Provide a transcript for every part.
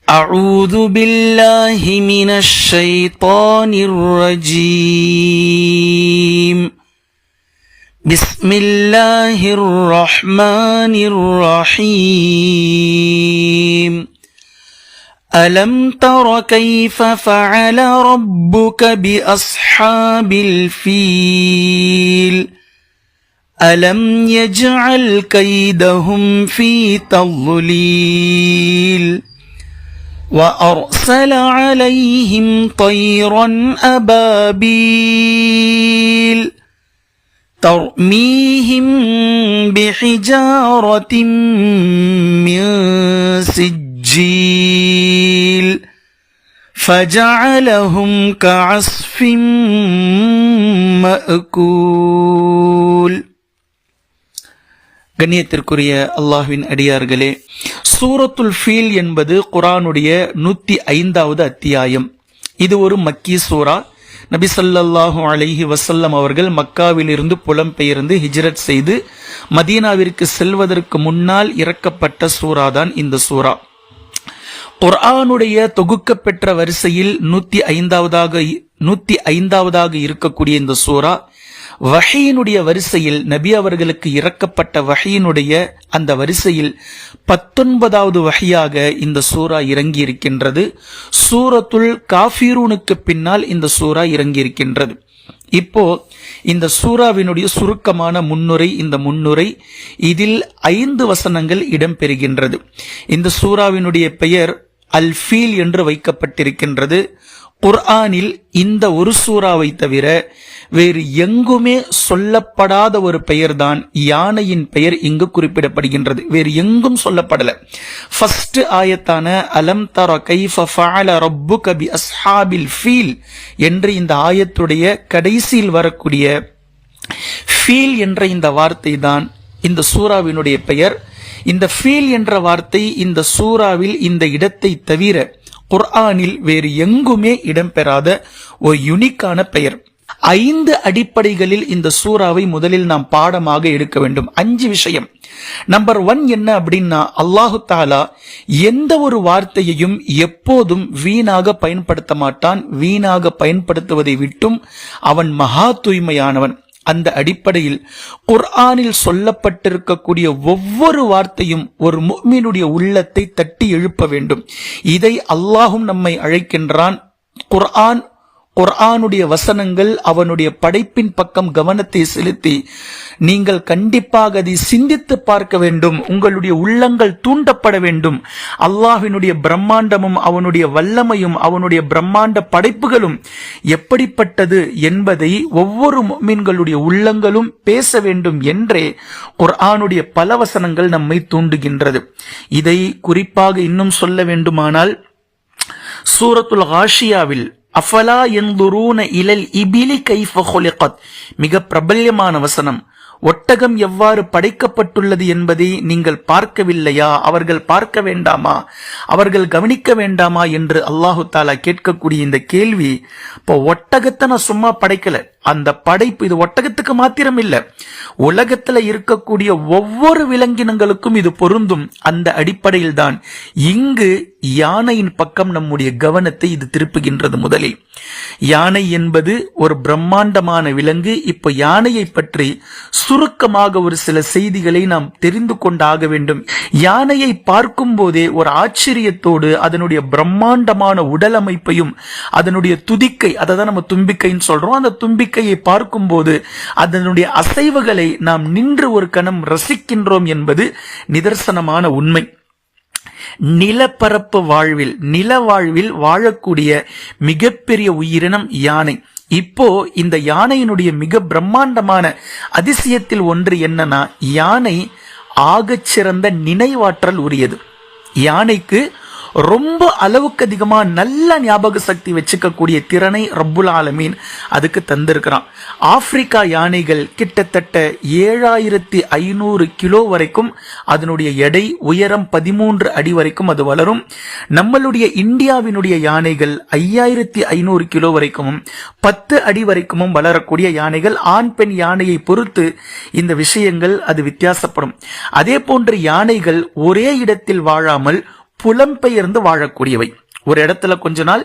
أعوذ بالله من الشيطان الرجيم. بسم الله الرحمن الرحيم. ألم تر كيف فعل ربك بأصحاب الفيل ألم يجعل كيدهم في تضليل وأرسل عليهم طيرا أبابيل ترميهم بحجارة من سجيل فجعلهم كعصف مأكول. கண்ணியத்திற்குரிய அல்லாஹ்வின் அடியார்களே, சூரத்துல் ஃபீல் என்பது குர்ஆனுடைய 105வது அத்தியாயம். இது ஒரு மக்கி சூரா. நபி ஸல்லல்லாஹு அலைஹி வஸல்லம் அவர்கள் மக்காவிலிருந்து புலம்பெயர்ந்து ஹிஜ்ரத் செய்து மதீனாவிற்கு செல்வதற்கு முன்னால் இறக்கப்பட்ட சூராதான் இந்த சூரா. குர்ஆனுடைய தொகுக்கப்பெற்ற வரிசையில் 105வதாக இருக்கக்கூடிய இந்த சூரா வஹீனுடைய வரிசையில், நபி அவர்களுக்கு இறக்கப்பட்ட வஹீனுடைய அந்த வரிசையில் 19வது வஹியாக இந்த சூரா இறங்கி இருக்கின்றது. சூரத்துல் காஃபிரூனுக்கு பின்னால் இந்த சூரா இறங்கி இருக்கின்றது. இப்போ இந்த சூராவினுடைய சுருக்கமான முன்னுரை, இந்த முன்னுரை இதில் 5 வசனங்கள் இடம்பெறுகின்றது. இந்த சூராவினுடைய பெயர் அல் ஃபீல் என்று வைக்கப்பட்டிருக்கின்றது. குர்ஆனில் இந்த ஒரு சூறாவை தவிர வேறு எங்குமே சொல்லப்படாத ஒரு பெயர்தான் யானையின் பெயர் இங்கு குறிப்பிடப்படுகின்றது. வேறு எங்கும் சொல்லப்படல. ஃபர்ஸ்ட் ஆயத்தான அலம் தர கைஃப ஃபஅல ரப்புக பி அஸ்ஹாபில் ஃபீல் என்று இந்த ஆயத்துடைய கடைசியில் வரக்கூடிய ஃபீல் என்ற இந்த வார்த்தை தான் இந்த சூறாவினுடைய பெயர். இந்த ஃபீல் என்ற வார்த்தை இந்த சூறாவில் இந்த இடத்தை தவிர குர்ஆனில் வேறு எங்குமே இடம்பெறாத ஒரு யுனிக்கான பெயர். 5 அடிப்படைகளில் இந்த சூறாவை முதலில் நாம் பாடமாக எடுக்க வேண்டும். 5 விஷயம். நம்பர் 1 என்ன அப்படின்னா, அல்லாஹு தாலா எந்த ஒரு வார்த்தையையும் எப்போதும் வீணாக பயன்படுத்த மாட்டான். வீணாக பயன்படுத்துவதை விட்டும் அவன் மகா தூய்மையானவன். அந்த அடிப்படையில் குர்ஆனில் சொல்லப்பட்டிருக்கக்கூடிய ஒவ்வொரு வார்த்தையும் ஒரு முஃமினுடைய உள்ளத்தை தட்டி எழுப்ப வேண்டும். இதை அல்லாஹும் நம்மை அழைக்கின்றான். குர்ஆனுடைய வசனங்கள் அவனுடைய படைப்பின் பக்கம் கவனத்தை செலுத்தி நீங்கள் கண்டிப்பாக அதை சிந்தித்து பார்க்க வேண்டும். உங்களுடைய உள்ளங்கள் தூண்டப்பட வேண்டும். அல்லாஹ்வினுடைய பிரம்மாண்டமும் அவனுடைய வல்லமையும் அவனுடைய பிரம்மாண்ட படைப்புகளும் எப்படிப்பட்டது என்பதை ஒவ்வொரு முஃமின்களுடைய உள்ளங்களும் பேச வேண்டும் என்றே குர்ஆனுடைய பல வசனங்கள் நம்மை தூண்டுகின்றது. இதை குறிப்பாக இன்னும் சொல்ல வேண்டுமானால், சூரத்துல் காஷியாவில் அஃபலா யன்துரூன இலல் இபிலி கைஃப குலிகத், மிக பிரபல்யமான வசனம். ஒட்டகம் எவ்வாறு படைக்கப்பட்டுள்ளது என்பதை நீங்கள் பார்க்கவில்லையா? அவர்கள் பார்க்க வேண்டாமா? அவர்கள் கவனிக்க வேண்டாமா என்று அல்லாஹு தாலா கேட்கக்கூடிய இந்த கேள்வி, இப்போ ஒட்டகத்தை நான் சும்மா படைக்கல, அந்த படைப்பு இது ஒட்டகத்துக்கு மாத்திரம் இல்ல, உலகத்துல இருக்கக்கூடிய ஒவ்வொரு விலங்கினங்களுக்கும் இது பொருந்தும். அந்த அடிப்படையில் தான் இங்கு யானையின் பக்கம் நம்முடைய கவனத்தை இது திருப்புகின்றது. முதலில் யானை என்பது ஒரு பிரம்மாண்டமான விலங்கு. இப்ப யானையை பற்றி சுருக்கமாக ஒரு சில செய்திகளை நாம் தெரிந்து கொண்டாக வேண்டும். யானையை பார்க்கும் போதே ஒரு ஆச்சரியத்தோடு அதனுடைய பிரம்மாண்டமான உடல் அமைப்பையும் அதனுடைய துதிக்கை, அதை தான் நம்ம தும்பிக்கைன்னு சொல்றோம், அந்த தும்பிக்கையை பார்க்கும் போது அதனுடைய அசைவுகளை நாம் நின்று ஒரு கணம் ரசிக்கின்றோம் என்பது நிதர்சனமான உண்மை. நிலப்பரப்பு வாழ்வில், நில வாழ்வில் வாழக்கூடிய மிகப்பெரிய உயிரினம் யானை. இப்போ இந்த யானையினுடைய மிக பிரம்மாண்டமான அதிசயத்தில் ஒன்று என்னன்னா, யானை ஆகச்சிறந்த நினைவாற்றல் உரியது. யானைக்கு ரொம்ப அளவுக்கு அதிகமா நல்ல ஞாபக சக்தி வச்சுக்கக்கூடிய திறனை ரப்புல் ஆலமீன் அதுக்கு தந்திருக்கிறான். ஆப்பிரிக்கா யானைகள் கிட்டத்தட்ட 7500 கிலோ வரைக்கும் அதனுடைய எடை, உயரம் 13 அடி வரைக்கும் அது வளரும். நம்மளுடைய இந்தியாவினுடைய யானைகள் 5500 கிலோ வரைக்கும் 10 அடி வரைக்கும் வளரக்கூடிய யானைகள். ஆண் பெண் யானையை பொறுத்து இந்த விஷயங்கள் அது வித்தியாசப்படும். அதே போன்று யானைகள் ஒரே இடத்தில் வாழாமல் புலம்பெயர்ந்து வாழக்கூடியவை. ஒரு இடத்துல கொஞ்ச நாள்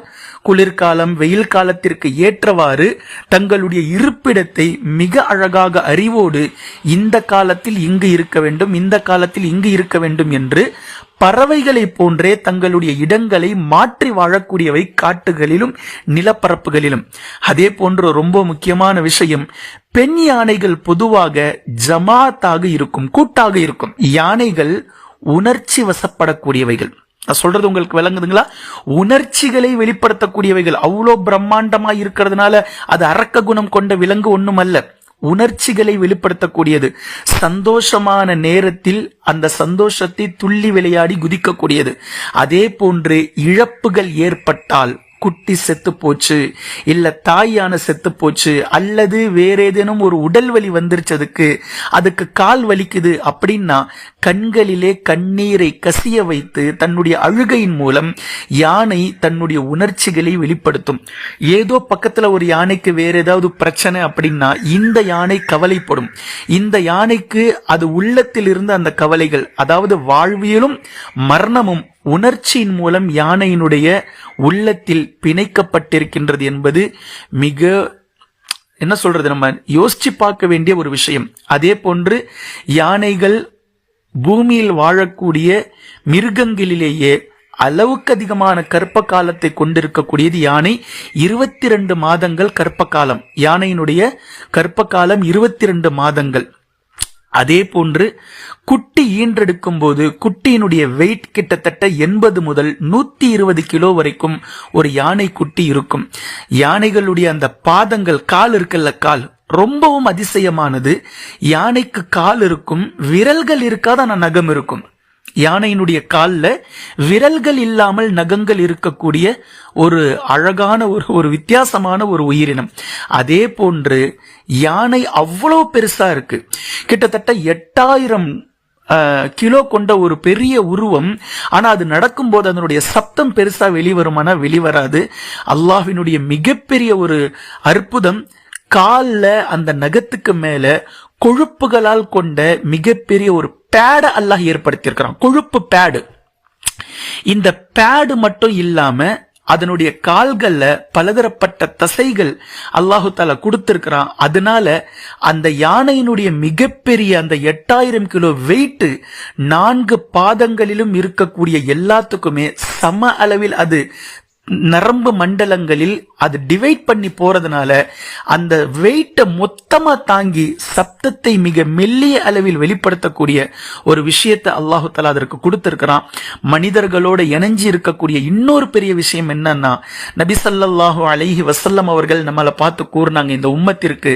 குளிர்காலம் வெயில் காலத்திற்கு ஏற்றவாறு தங்களுடைய இருப்பிடத்தை மிக அழகாக அறிவோடு இந்த காலத்தில் இங்கு இருக்க வேண்டும், இந்த காலத்தில் இங்கு இருக்க வேண்டும் என்று பறவைகளை போன்றே தங்களுடைய இடங்களை மாற்றி வாழக்கூடியவை காட்டுகளிலும் நிலப்பரப்புகளிலும். அதே போன்ற ரொம்ப முக்கியமான விஷயம், பெண் யானைகள் பொதுவாக ஜமாத்தாக இருக்கும், கூட்டாக இருக்கும். யானைகள் உணர்ச்சி வசப்படக்கூடியவைகள். நான் சொல்றது உங்களுக்கு விளங்குதுங்களா? உணர்ச்சிகளை வெளிப்படுத்தக்கூடியவைகள். அவ்வளோ பிரம்மாண்டமா இருக்கிறதுனால அது அரக்க குணம் கொண்ட விலங்கு ஒண்ணும் அல்ல. உணர்ச்சிகளை வெளிப்படுத்தக்கூடியது. சந்தோஷமான நேரத்தில் அந்த சந்தோஷத்தை துள்ளி விளையாடி குதிக்கக்கூடியது. அதே போன்று இழப்புகள் ஏற்பட்டால், குட்டி செத்து போச்சு, இல்ல தாயான செத்து போச்சு, அல்லது வேற ஏதேனும் ஒரு உடல் வலி வந்துருச்சதுக்கு, அதுக்கு கால் வலிக்குது அப்படின்னா கண்களிலே கண்ணீரை கசிய வைத்து தன்னுடைய அழுகையின் மூலம் யானை தன்னுடைய உணர்ச்சிகளை வெளிப்படுத்தும். ஏதோ பக்கத்துல ஒரு யானைக்கு வேற ஏதாவது பிரச்சனை அப்படின்னா இந்த யானை கவலைப்படும். இந்த யானைக்கு அது உள்ளத்தில் இருந்து அந்த கவலைகள், அதாவது வாழ்வியலும் மரணமும் உணர்ச்சியின் மூலம் யானையினுடைய உள்ளத்தில் பிணைக்கப்பட்டிருக்கின்றது என்பது மிக என்ன சொல்றது, நம்ம யோசிச்சு பார்க்க வேண்டிய ஒரு விஷயம். அதே போன்று யானைகள் பூமியில் வாழக்கூடிய மிருகங்களிலேயே அளவுக்கு அதிகமான கர்ப்ப காலத்தை கொண்டிருக்கக்கூடியது யானை. 22 மாதங்கள் கர்ப்ப காலம். யானையினுடைய கர்ப்ப காலம் 22 மாதங்கள். அதே போன்று குட்டி ஈன்றெடுக்கும் போது குட்டியினுடைய வெயிட் கிட்டத்தட்ட 80 முதல் 120 கிலோ வரைக்கும் ஒரு யானை குட்டி இருக்கும். யானைகளுடைய அந்த பாதங்கள், கால் இருக்குல்ல, கால் ரொம்பவும் அதிசயமானது. யானைக்கு கால் இருக்கும், விரல்கள் இருக்காத, ஆனா நகம் இருக்கும். யானையினுடைய கால்ல விரல்கள் இல்லாமல் நகங்கள் இருக்கக்கூடிய ஒரு அழகான ஒரு வித்தியாசமான ஒரு உயிரினம். அதே போன்று யானை அவ்வளவு பெருசா இருக்கு. கிட்டத்தட்ட 8000 கிலோ கொண்ட ஒரு பெரிய உருவம். ஆனா அது நடக்கும்போது அதனுடைய சப்தம் பெருசா வெளிவருமானா வெளிவராது. அல்லாஹ்வினுடைய மிகப்பெரிய ஒரு அற்புதம், கால்ல அந்த நகத்துக்கு மேல கொழுப்புகளால் கொண்ட மிகப்பெரிய ஒரு பேடு அல்லாஹ் ஏற்படுத்தியிருக்கிறான். கொழுப்பு பேடு. இந்த பேடு மட்டும் இல்லாம அதனுடைய கால்கள்ல பலதரப்பட்ட தசைகள் அல்லாஹு தாலா கொடுத்திருக்கிறான். அதனால அந்த யானையினுடைய மிகப்பெரிய அந்த 8000 கிலோ வெயிட் 4 பாதங்களிலும் இருக்கக்கூடிய எல்லாத்துக்குமே சம அளவில் அது நரம்பு மண்டலங்களில் அது டிவைட் பண்ணி போறதுனால அந்த வெயிட்டை மொத்தமா தாங்கி சப்தத்தை மிக மெல்லிய அளவில் வெளிப்படுத்தக்கூடிய ஒரு விஷயத்தை அல்லாஹு தஆலா அதற்கு கொடுத்திருக்கிறான். மனிதர்களோட இணைஞ்சி இருக்கக்கூடிய இன்னொரு பெரிய விஷயம் என்னன்னா, நபி ஸல்லல்லாஹு அலைஹி வஸல்லம் அவர்கள் நம்மளை பார்த்து கூறினாங்க, இந்த உம்மத்திற்கு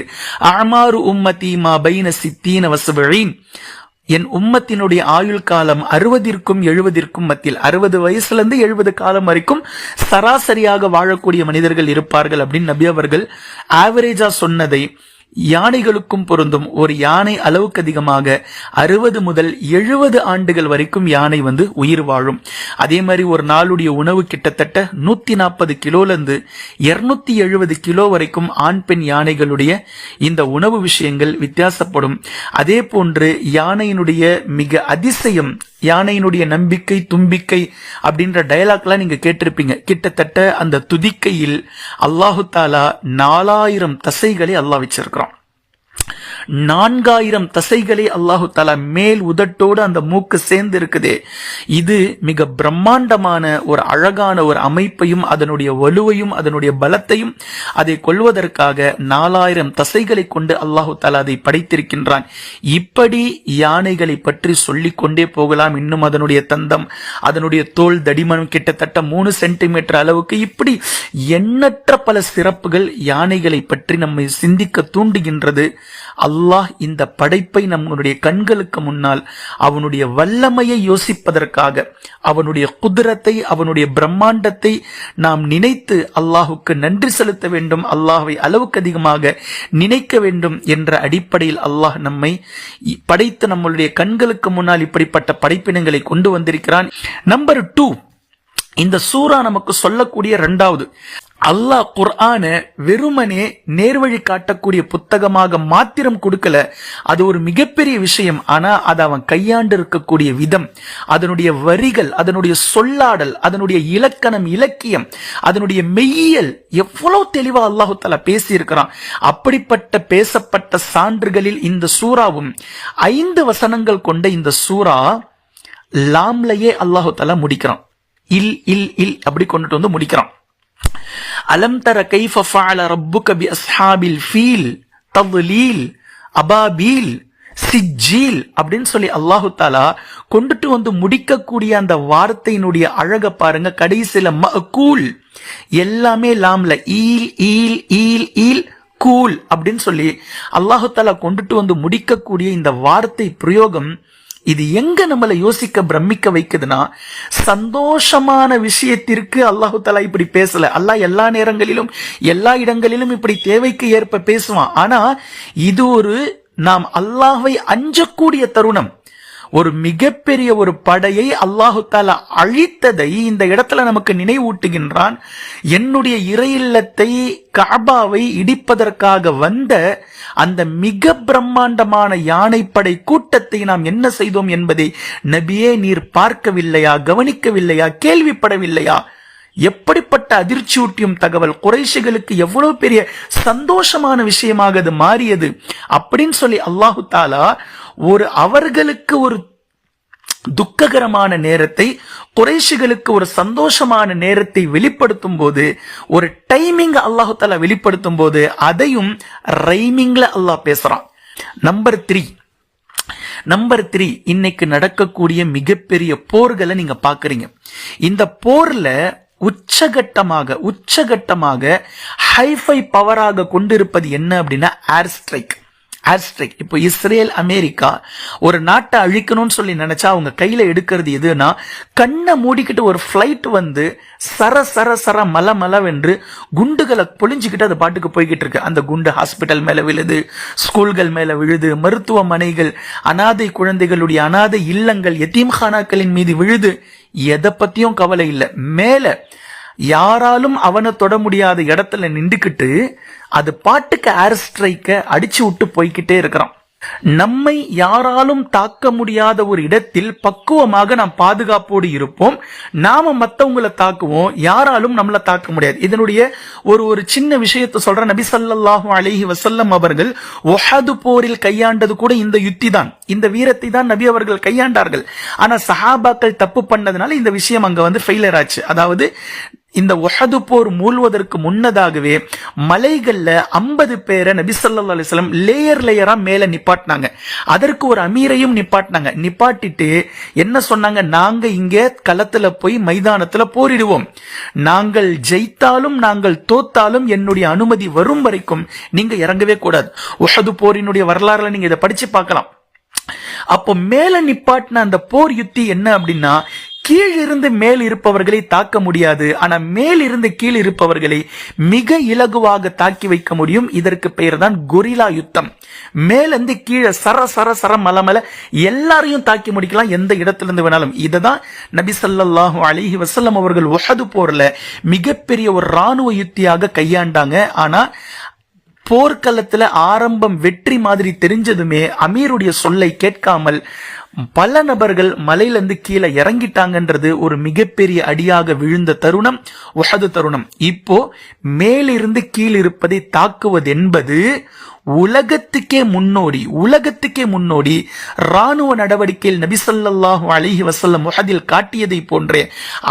அமாரு உம்மதி மா பைன 60 வ 70, என் உம்மத்தினுடைய ஆயுள் காலம் 60ற்கும் 70ற்கும் மத்தியில், 60 வயசுல இருந்து 70 காலம் வரைக்கும் சராசரியாக வாழக்கூடிய மனிதர்கள் இருப்பார்கள் அப்படின்னு நபி அவர்கள் ஆவரேஜா சொன்னதை யானைகளுக்கும் பொருந்தும். ஒரு யானை அளவுக்கு அதிகமாக 60 முதல் 70 ஆண்டுகள் வரைக்கும் யானை உயிர் வாழும். அதே மாதிரி ஒரு நாளுடைய உணவு கிட்டத்தட்ட 140 கிலோல இருந்து 270 கிலோ வரைக்கும் ஆண் பெண் யானைகளுடைய இந்த உணவு விஷயங்கள் வித்தியாசப்படும். அதே போன்று யானையினுடைய மிக அதிசயம், யானையினுடைய நம்பிக்கை தும்பிக்கை அப்படின்ற டயலாக்லாம் நீங்க கேட்டிருப்பீங்க. கிட்டத்தட்ட அந்த துதிக்கையில் அல்லாஹு தாலா 4000 தசைகளை அல்லாஹ் வச்சிருக்கிறான். 4000 தசைகளை அல்லாஹு தாலா மேல் உதட்டோடு அந்த மூக்கு சேர்ந்து இருக்குதே. இது மிக பிரம்மாண்டமான ஒரு அழகான ஒரு அமைப்பையும் அதனுடைய வலுவையும் அதனுடைய பலத்தையும் அதை கொள்வதற்காக 4000 தசைகளை கொண்டு அல்லாஹு தாலா அதை படைத்திருக்கின்றான். இப்படி யானைகளை பற்றி சொல்லிக் கொண்டே போகலாம். இன்னும் அதனுடைய தந்தம், அதனுடைய தோல் தடிமன் கிட்டத்தட்ட 3 சென்டிமீட்டர் அளவுக்கு, இப்படி எண்ணற்ற பல சிறப்புகள் யானைகளை பற்றி நம்மை சிந்திக்க தூண்டுகின்றது. அல்லாஹ் இந்த படைப்பை நம்முடைய கண்களுக்கு முன்னால் அவனுடைய வல்லமையை யோசிப்பதற்காக, அவனுடைய குதிரத்தை, அவனுடைய பிரம்மாண்டத்தை நாம் நினைத்து அல்லாஹுக்கு நன்றி செலுத்த வேண்டும், அல்லாஹ்வை அளவுக்கு அதிகமாக நினைக்க வேண்டும் என்ற அடிப்படையில் அல்லாஹ் நம்மை படைத்து நம்மளுடைய கண்களுக்கு முன்னால் இப்படிப்பட்ட படைப்பினங்களை கொண்டு வந்திருக்கிறான். நம்பர் 2, இந்த சூரா நமக்கு சொல்லக்கூடிய 2வது, அல்லாஹ் குர்ஆன வெறுமனே நேர்வழி காட்டக்கூடிய புத்தகமாக மாத்திரம் கொடுக்கல. அது ஒரு மிகப்பெரிய விஷயம். ஆனா அது அவன் கையாண்டு இருக்கக்கூடிய விதம், அதனுடைய வரிகள், அதனுடைய சொல்லாடல், அதனுடைய இலக்கணம், இலக்கியம், அதனுடைய மெய்யியல் எவ்வளவு தெளிவா அல்லாஹு தஆலா பேசி இருக்கிறான். அப்படிப்பட்ட பேசப்பட்ட சான்றுகளில் இந்த சூராவும் 5 வசனங்கள் கொண்ட இந்த சூரா லாம்லயே அல்லாஹு தஆலா முடிக்கிறான். இல் இல் இல் அப்படி கொண்டுட்டு வந்து முடிக்கிறான். அலம் தர கைஃப ஃபஅல ரப்புக பி அஸ்ஹாபில் ஃபீல் தவ்லீல் அபாபீல் சிஜ்ஜீல் அப்படின்னு சொல்லி அல்லாஹு தஆலா கொண்டுட்டு வந்து முடிக்கக்கூடிய அந்த வார்த்தையினுடைய அழக பாருங்க. கடைசியில மஅகூல் எல்லாமே லாம்ல ஈல் ஈல் ஈல் ஈல் கூல் அப்படின்னு சொல்லி அல்லாஹு தஆலா கொண்டுட்டு வந்து முடிக்கக்கூடிய இந்த வார்த்தை பிரயோகம் இது எங்க நம்மளை யோசிக்க பிரமிக்க வைக்குதுன்னா, சந்தோஷமான விஷயத்திற்கு அல்லாஹு தஆலா இப்படி பேசல. அல்லாஹ் எல்லா நேரங்களிலும் எல்லா இடங்களிலும் இப்படி தேவைக்கு ஏற்ப பேசுவான். ஆனா இது ஒரு நாம் அல்லாஹ்வை அஞ்சக்கூடிய தருணம். ஒரு மிகப்பெரிய ஒரு படையை அல்லாஹு தஆலா அழித்ததை இந்த இடத்துல நமக்கு நினைவூட்டுகின்றான். என்னுடைய இறை இல்லத்தை கஅபாவை இடிப்பதற்காக வந்த அந்த மிக பிரம்மாண்டமான யானைப்படை கூட்டத்தை நாம் என்ன செய்தோம் என்பதை நபியே நீர் பார்க்கவில்லையா, கவனிக்கவில்லையா, கேள்விப்படவில்லையா? எப்படிப்பட்ட அதிர்ச்சியூட்டியும் தகவல், குறைஷிகளுக்கு எவ்வளவு பெரிய சந்தோஷமான விஷயமாக அது மாறியது அப்படின்னு சொல்லி அல்லாஹு தஆலா அவர்களுக்கு ஒரு துக்ககரமான நேரத்தை, குறைஷிகளுக்கு ஒரு சந்தோஷமான நேரத்தை வெளிப்படுத்தும் போது, ஒரு டைமிங் அல்லாஹு தஆலா வெளிப்படுத்தும் போது அதையும் ரைமிங்ல அல்லாஹ் பேசுறான். நம்பர் 3 இன்னைக்கு நடக்கக்கூடிய மிகப்பெரிய போர்களை நீங்க பாக்குறீங்க. இந்த போர்ல உச்சகட்டமாக ஹைஃபை பவராக கொண்டிருப்பது என்ன அப்படின்னா ஏர் ஸ்ட்ரைக். இப்போ இஸ்ரேல் அமெரிக்கா ஒரு நாட்டை அழிக்கணும்னு சொல்லி நினைச்சா அவங்க கையில எடுக்கிறது எதுனா, கண்ணை மூடிக்கிட்டு ஒரு பிளைட் வந்து சர சர சர மலவென்று குண்டுகளை பொழிஞ்சுக்கிட்டு அது பாட்டுக்கு போய்கிட்டு இருக்கு. அந்த குண்டு ஹாஸ்பிட்டல் மேல விழுது, ஸ்கூல்கள் மேல விழுது, மருத்துவமனைகள், அனாதை குழந்தைகளுடைய அனாதை இல்லங்கள், யதீம்கானாக்களின் மீது விழுது. எதை பத்தியும் கவலை இல்லை. மேல யாராலும் அவனை தொட முடியாத இடத்துல நின்றுக்கிட்டு அது பாட்டுக்கு ஏர் ஸ்ட்ரைக்க அடிச்சு விட்டு போய்கிட்டே இருக்கிறான். நம்மை யாராலும் தாக்க முடியாத ஒரு இடத்தில் பக்குவமாக நாம் பாதுகாப்போடு இருப்போம். நாம மத்தவங்களை தாக்குவோம், யாராலும் நம்மளை தாக்க முடியாது. இதனுடைய ஒரு சின்ன விஷயத்தை சொல்ற. நபி ஸல்லல்லாஹு அலைஹி வஸல்லம் அவர்கள் உஹது போரில் கையாண்டது கூட இந்த யுத்தி தான், இந்த வீரத்தை தான் நபி அவர்கள் கையாண்டார்கள். ஆனா சஹாபாக்கள் தப்பு பண்ணதுனால இந்த விஷயம் அங்க வந்து ஃபெயிலியர் ஆச்சு. அதாவது இந்த உஹது போர் மூழ்வதற்கு முன்னதாகவே மலைகள்ல 50 பேரை நபி ஸல்லல்லாஹு அலைஹி வஸல்லம் லேயரா மேல நிப்பாட்டினாங்க. அதற்கு ஒரு அமீரையும் நிப்பாட்டினாங்க. நிப்பாட்டிட்டு என்ன சொன்னாங்க, நாங்க இங்க களத்துல போய் மைதானத்துல போரிடுவோம், நாங்கள் ஜெயித்தாலும் நாங்கள் தோத்தாலும் என்னுடைய அனுமதி வரும் வரைக்கும் நீங்க இறங்கவே கூடாது. உஹது போரினுடைய வரலாறுல நீங்க இதை படிச்சு பார்க்கலாம். அப்போ மேல நிப்பாட்டின அந்த போர் யுத்தி என்ன அப்படின்னா, கீழிருந்து மேல் இருப்பவர்களை தாக்க முடியாது, ஆனா மேல் இருந்து கீழ் இருப்பவர்களை மிக இலகுவாக தாக்கி வைக்க முடியும். இதற்கு பெயர் தான் கொரில்லா யுத்தம். மேலிருந்து கீழே சர சர சர மல எல்லாரையும் தாக்கி முடிக்கலாம், எந்த இடத்துல இருந்து வேணாலும். இததான் நபி ஸல்லல்லாஹு அலைஹி வஸல்லம் அவர்கள் உஹது போர்ல மிகப்பெரிய ஒரு ராணுவ யுத்தியாக கையாண்டாங்க. ஆனா போர்க்களத்துல ஆரம்பம் வெற்றி மாதிரி தெரிஞ்சதுமே அமீருடைய சொல்லை கேட்காமல் பல நபர்கள் மலையிலிருந்து கீழே இறங்கிட்டாங்கன்றது ஒரு மிகப்பெரிய அடியாக விழுந்த தருணம் உஹது தருணம். இப்போ மேலிருந்து கீழ் இருப்பதை தாக்குவது என்பது உலகத்துக்கே முன்னோடி ராணுவ நடவடிக்கையில் நபி ஸல்லல்லாஹு அலைஹி வஸல்லம் உஹதில் காட்டியதை போன்றே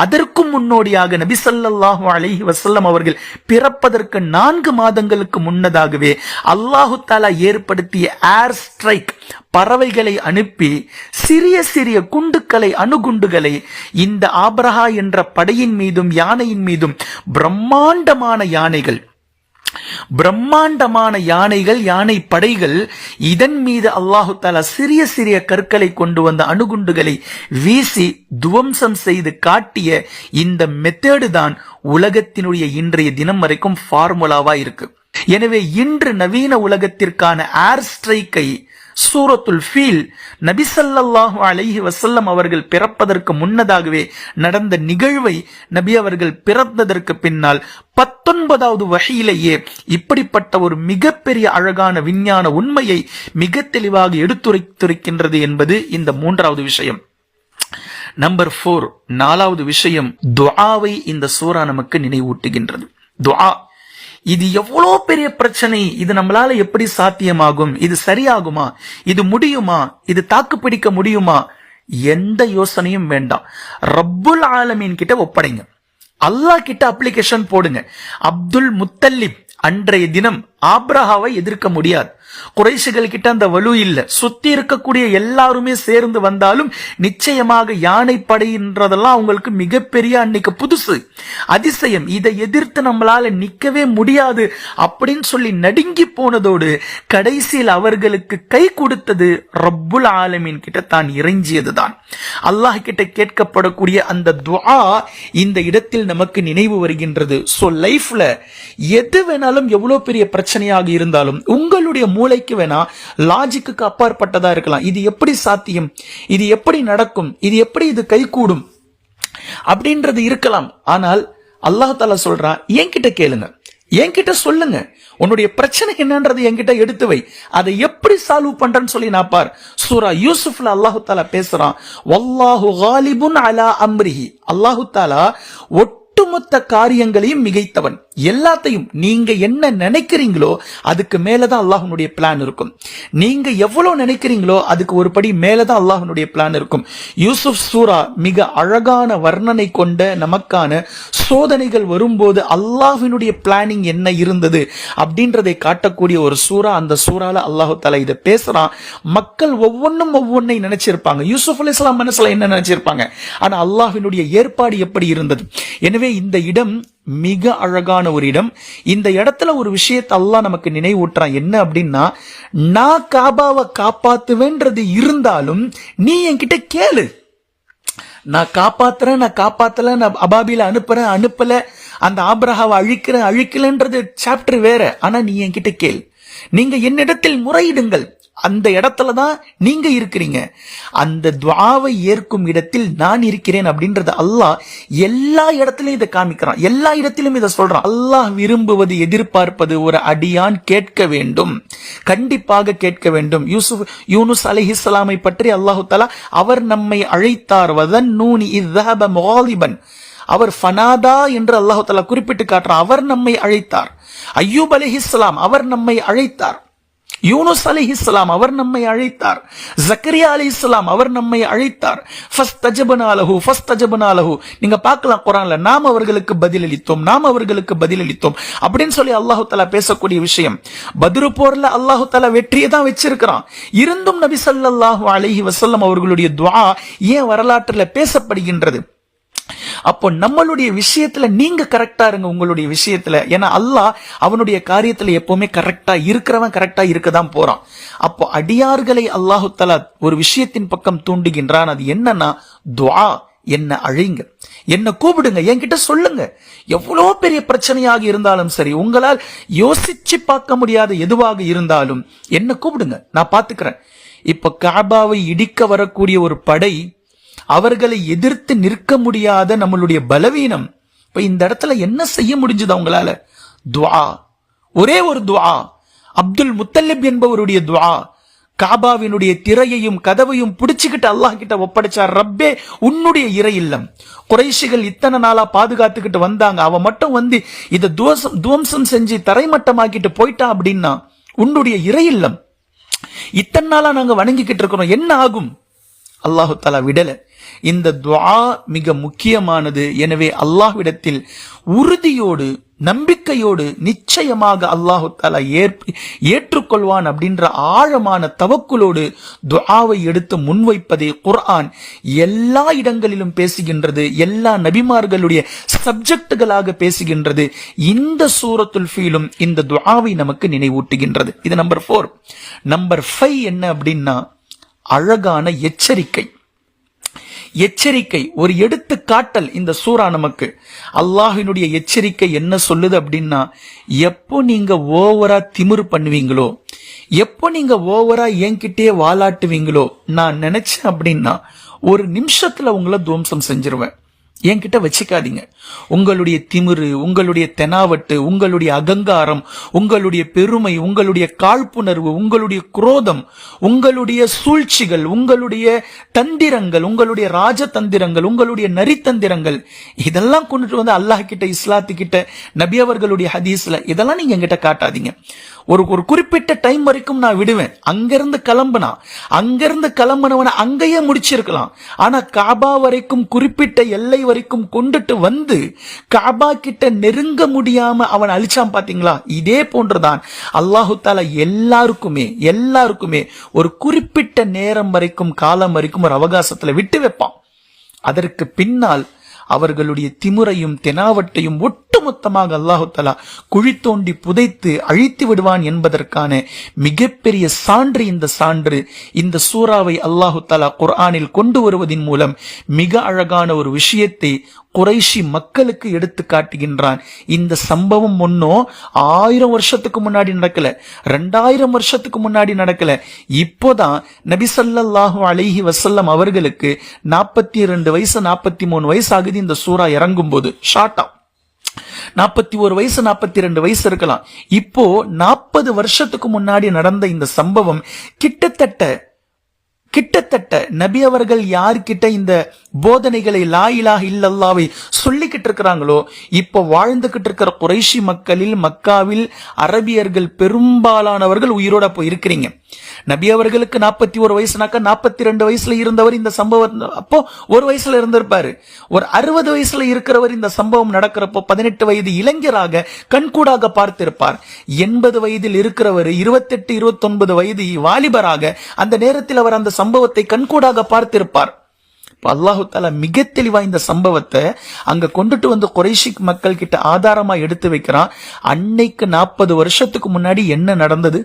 அதற்கும் முன்னோடியாக நபி ஸல்லல்லாஹு அலைஹி வஸல்லம் அவர்கள் பிறப்பதற்கு 4 மாதங்களுக்கு முன்னதாகவே அல்லாஹு தஆலா ஏற்படுத்திய ஏர் ஸ்ட்ரைக், பறவைகளை அனுப்பி சிறிய சிறிய குண்டுகளை, அணுகுண்டுகளை இந்த ஆப்ரஹா என்ற படையின் மீதும் யானையின் மீதும் பிரம்மாண்டமான யானைகள், யானை படைகள், இதன் மீது அல்லாஹு தஆலா சிறிய சிறிய கற்களை கொண்டு வந்த அணுகுண்டுகளை வீசி துவம்சம் செய்து காட்டிய இந்த மெத்தேடு தான் உலகத்தினுடைய இன்றைய தினம் வரைக்கும் ஃபார்முலாவா இருக்கு. எனவே இன்று நவீன உலகத்திற்கான ஏர் ஸ்ட்ரைக்கை சூரத்துல் ஃபீல் நபி ஸல்லல்லாஹு அலைஹி வஸல்லம் அவர்கள் பிறப்பதற்கு முன்னதாகவே நடந்த நிகழ்வை நபி அவர்கள் பிறந்ததற்கு பின்னால் 19வது வஹீயிலேயே இப்படிப்பட்ட ஒரு மிகப்பெரிய அழகான விஞ்ஞான உண்மையை மிக தெளிவாக எடுத்துரைத்திருக்கின்றது என்பது இந்த 3வது விஷயம். நம்பர் 4, 4வது விஷயம், துஆவை இந்த சூரா நமக்கு நினைவூட்டுகின்றது. துஆ, இது எவ்வளோ பெரிய பிரச்சனை, இது நம்மளால எப்படி சாத்தியமாகும், இது சரியாகுமா, இது முடியுமா, இது தாக்கு பிடிக்க முடியுமா, எந்த யோசனையும் வேண்டாம். ரப்புல் ஆலமீன் கிட்ட ஒப்படைங்க, அல்லாஹ் கிட்ட அப்ளிகேஷன் போடுங்க. அப்துல் முத்தல்லிப் அன்றைய தினம் ஆப்ரஹாவை எதிர்க்க முடியாது. குறைஷிகள் கிட்ட அந்த வலு இல்ல. சுத்தி இருக்கக்கூடிய எல்லாருமே சேர்ந்து வந்தாலும் நிச்சயமாக யானை படைன்றதெல்லாம் அவங்களுக்கு மிகப்பெரிய அன்னைக்கு புதுசு, அதிசயம். இதை எதிர்த்து நம்மளால நிக்கவே முடியாது அப்படின்னு சொல்லி நடுங்கி போனதோடு கடைசியில் அவர்களுக்கு கை கொடுத்தது ரப்புல் ஆலமீன் கிட்ட தான் இறைஞ்சியதுதான். அல்லாஹ் கிட்ட கேட்கப்படக்கூடிய அந்த துஆ இந்த இடத்தில் நமக்கு நினைவு வருகின்றது. சோ லைஃப்ல எது வேணாலும், எவ்வளவு பெரிய பிரச்சனையாக இருந்தாலும், உங்களுடைய மூளைக்கு வேணா லாஜிக்கு அப்பாற்பட்டதா இருக்கலாம். இது எப்படி சாத்தியம், இது எப்படி நடக்கும், இது எப்படி இது கைகூடும் அப்படின்றது இருக்கலாம். ஆனால் அல்லாஹ் தஆலா சொல்றான், என்கிட்ட கேளுங்க, என்கிட்ட சொல்லுங்க, உன்னுடைய பிரச்சனை என்னன்றது என்கிட்ட எடுத்து வை, அதை எப்படி சால்வ் பண்றேன்னு சொல்லி நான் பார். சூரா யூசுப்ல அல்லாஹ் தஆலா பேசுறான், வல்லாஹு காலிபுன் அலா அம்ரிஹி. அல்லாஹ் தஆலா ஒட்டுமொத்த காரியங்களையும் மிகைத்தவன். எல்லாத்தையும் நீங்க என்ன நினைக்கிறீங்களோ அதுக்கு மேலதான் அல்லாஹ்வுடைய பிளான் இருக்கும். நீங்க எவ்வளவு நினைக்கிறீங்களோ அதுக்கு ஒரு படி மேலதான் அல்லாஹ்வுடைய பிளான் இருக்கும். யூசுப் சூரா மிக அழகான வர்ணனை கொண்ட நமக்கான சோதனைகள் வரும்போது அல்லாஹ்வினுடைய பிளானிங் என்ன இருந்தது அப்படின்றதை காட்டக்கூடிய ஒரு சூரா. அந்த சூறால அல்லாஹ் தஆலா இதை பேசுறான். மக்கள் ஒவ்வொன்றை நினைச்சிருப்பாங்க. யூசுப் அலைஹிஸ்ஸலாம் மனசுல என்ன நினைச்சிருப்பாங்க, ஆனா அல்லாஹ்வினுடைய ஏற்பாடு எப்படி இருந்தது. எனவே இந்த இடம் மிக அழகான ஒரு இடம். இந்த இடத்துல ஒரு விஷயத்தை அல்லாஹ் நமக்கு நினைவூட்டுறான். என்ன அப்படின்னா, நான் காபாவை காப்பாத்துவேன்றது இருந்தாலும் நீ என்கிட்ட கேளு. நான் காப்பாத்துறேன், நான் காப்பாத்தல, நான் அபாபில அனுப்பல, அந்த ஆபிரகாவை அழிக்கலன்றது சாப்டர் வேற. ஆனா நீ என்கிட்ட கேள், நீங்க என்னிடத்தில் முறையிடுங்கள். அந்த இடத்துலதான் நீங்க இருக்கிறீங்க. அந்த துஆவை ஏற்கும் இடத்தில் நான் இருக்கிறேன் அப்படின்றது அல்லாஹ் எல்லா இடத்திலும் இதை காமிக்கிறான், எல்லா இடத்திலும் இதை சொல்றான். அல்லாஹ் விரும்புவது, எதிர்பார்ப்பது ஒரு அடியான் கேட்க வேண்டும், கண்டிப்பாக கேட்க வேண்டும். யூனுஸ் அலைஹிஸ்ஸலாமை பற்றி அல்லாஹ் தஆலா, அவர் நம்மை அழைத்தார், வதன்னூனி இذஹப முகாலிபன், அவர் ஃபனாதா என்று அல்லாஹ் தஆலா குறிப்பிட்டு காட்டுறார். அவர் நம்மை அழைத்தார். அய்யூப் அலைஹிஸ்ஸலாம் அவர் நம்மை அழைத்தார். யூனுஸ் அலைஹிஸ்ஸலாம் அவர் நம்மை அழைத்தார். ஜக்கரியா அலைஹிஸ்ஸலாம் அவர் நம்மை அழைத்தார். ஃபஸ்தஜபனா லஹு. நீங்க பார்க்கலாம் குர்ஆன்ல, நாம் அவர்களுக்கு பதிலளித்தோம் அப்படின்னு சொல்லி அல்லாஹ் தஆலா பேசக்கூடிய விஷயம். பத்ர் போர்ல அல்லாஹ் தஆலா வெற்றியை தான் வச்சிருக்கிறான். இருந்தும் நபி ஸல்லல்லாஹு அலைஹி வஸல்லம் அவர்களுடைய துஆ ஏன் வரலாற்றுல பேசப்படுகின்றது? அப்போ நம்மளுடைய விஷயத்துல நீங்க கரெக்டா இருங்க, உங்களுடைய விஷயத்துல. ஏன்னா அல்லாஹ் அவனுடைய காரியத்துல எப்பவுமே கரெக்டா இருக்கிறவன் கரெக்டா இருக்கதான் போறான். அப்போ அடியார்களை அல்லாஹு தஆலா ஒரு விஷயத்தின் பக்கம் தூண்டுகின்றான். அது என்னன்னா துஆ. என்ன அழைங்க, என்ன கூப்பிடுங்க, என்கிட்ட சொல்லுங்க. எவ்வளவு பெரிய பிரச்சனையாக இருந்தாலும் சரி, உங்களால் யோசிச்சு பார்க்க முடியாத எதுவாக இருந்தாலும் என்ன கூப்பிடுங்க, நான் பாத்துக்கிறேன். இப்ப காபாவை இடிக்க வரக்கூடிய ஒரு படை, அவர்களை எதிர்த்து நிற்க முடியாத நம்மளுடைய பலவீனம். இப்ப இந்த இடத்துல என்ன செய்ய முடிஞ்சது அவங்களால? துஆ, ஒரே ஒரு துஆ. அப்துல் முத்தல்லிப் என்பவருடைய துஆ. காபாவினுடைய திரையையும் கதவையும் பிடிச்சுக்கிட்டு அல்லாஹ் கிட்ட ஒப்படைச்சார். ரப்பே, உன்னுடைய இறை இல்லம். குறைஷிகள் இத்தனை நாளா பாதுகாத்துக்கிட்டு வந்தாங்க, அவ மட்டும் வந்து இதை துவம்சம் செஞ்சு தரைமட்டமாக்கிட்டு போயிட்டான் அப்படின்னா, உன்னுடைய இறை இல்லம் இத்தனை நாளா நாங்க வணங்கிக்கிட்டு இருக்கிறோம், என்ன ஆகும்? அல்லாஹு தஆலா விடல. இந்த துஆ மிக முக்கியமானது. எனவே அல்லாஹ்விடத்தில் உறுதியோடு, நம்பிக்கையோடு நிச்சயமாக அல்லாஹு தஆலா ஏற்றுக்கொள்வான் அப்படின்ற ஆழமான தவக்குலோடு துஆவை எடுத்து முன்வைப்பதை குர்ஆன் எல்லா இடங்களிலும் பேசுகின்றது. எல்லா நபிமார்களுடைய சப்ஜெக்டுகளாக பேசுகின்றது. இந்த சூரத்துல் ஃபீலும் இந்த துஆவை நமக்கு நினைவூட்டுகின்றது. இது நம்பர் 4. நம்பர் 5 என்ன அப்படின்னா, அழகான எச்சரிக்கை, ஒரு எடுத்துக்காட்டல் இந்த சூரா நமக்கு. அல்லாஹ்வினுடைய எச்சரிக்கை என்ன சொல்லுது அப்படின்னா, எப்போ நீங்க ஓவரா திமிரு பண்ணுவீங்களோ, எப்போ நீங்க ஓவரா என்கிட்டயே வாலாட்டுவீங்களோ, நான் நினைச்சேன் அப்படின்னா ஒரு நிமிஷத்துல உங்களை துவம்சம் செஞ்சிருவேன். என்கிட்ட வச்சுக்காதீங்க. உங்களுடைய திமிரு, உங்களுடைய தெனாவட்டு, உங்களுடைய அகங்காரம், உங்களுடைய பெருமை, உங்களுடைய காழ்ப்புணர்வு, உங்களுடைய குரோதம், உங்களுடைய சூழ்ச்சிகள், உங்களுடைய தந்திரங்கள், உங்களுடைய ராஜதந்திரங்கள், உங்களுடைய நரித்தந்திரங்கள், இதெல்லாம் கொண்டுட்டு வந்து அல்லாஹ் கிட்ட, இஸ்லாத்து கிட்ட, நபி அவர்களுடைய ஹதீஸ்ல இதெல்லாம் நீங்க என்கிட்ட காட்டாதீங்க. ஒரு குறிப்பிட்ட டைம் வரைக்கும் நான் விடுவேன். அங்கிருந்து கிளம்பினவன அங்கேயே முடிச்சிருக்கலாம். ஆனா காபா வரைக்கும், குறிப்பிட்ட எல்லை வரைக்கும் கொண்டுட்டு வந்து காபா கிட்ட நெருங்க முடியாம அவன் அழிச்சான் பாத்தீங்களா? இதே போன்றுதான் அல்லாஹு தாலா எல்லாருக்குமே ஒரு குறிப்பிட்ட நேரம் வரைக்கும், காலம் வரைக்கும் ஒரு அவகாசத்துல விட்டு வைப்பான். அதற்கு பின்னால் அவர்களுடைய திமுறையும் தெனாவட்டையும் ஒட்டுமொத்தமாக அல்லாஹு தஆலா குழி தோண்டி புதைத்து அழித்து விடுவான் என்பதற்கான மிகப்பெரிய சான்று இந்த சான்று. இந்த சூறாவை அல்லாஹு தஆலா குர்ஆனில் கொண்டு வருவதன் மூலம் மிக அழகான ஒரு விஷயத்தை குறைஷி மக்களுக்கு எடுத்து காட்டுகின்றான். இந்த சம்பவம் ஒன்னும் 1000 வருஷத்துக்கு முன்னாடி நடக்கல, 2000 வருஷத்துக்கு முன்னாடி நடக்கல. இப்போதான் நபி ஸல்லல்லாஹு அலைஹி வஸல்லம் அவர்களுக்கு 42 வயசு 43 வயசு ஆகுது. இந்த சூரா இறங்கும் போது ஷார்ட்டா 41 வயசு 42 வயசு இருக்கலாம். இப்போ 40 வருஷத்துக்கு முன்னாடி நடந்த இந்த சம்பவம் கிட்டத்தட்ட நபி அவர்கள் யார்கிட்ட இந்த போதனைகளை லா இலாஹ இல்லல்லாஹ்வை சொல்லிக்கிட்டு இருக்கிறாங்களோ, இப்போ வாழ்ந்துகிட்டு இருக்கிற குறைஷி மக்களில், மக்காவில் அரபியர்கள் பெரும்பாலானவர்கள் உயிரோட போய் இருக்கிறீங்க. நபி அவர்களுக்கு 41 வயசுனாக்கா 42 வயசுல இருந்தவர் இந்த சம்பவம் அப்போ ஒரு வயசுல இருந்திருப்பாரு. ஒரு 60 வயசுல இருக்கிறவர் இந்த சம்பவம் நடக்கிறப்போ 18 வயது இளைஞராக கண்கூடாக பார்த்திருப்பார். 80 வயதில் இருக்கிறவர் 28 29 வயது வாலிபராக அந்த நேரத்தில் அவர் அந்த சம்பவத்தை கண்கூடாக பார்த்திருப்பார். அல்லாஹு தஆலா மிக தெளிவா இந்த சம்பவத்தை அங்க கொண்டுட்டு வந்து குறைஷி மக்கள் கிட்ட ஆதாரமா எடுத்து வைக்கிறான். அன்னைக்கு 40 வருஷத்துக்கு முன்னாடி என்ன நடந்தது?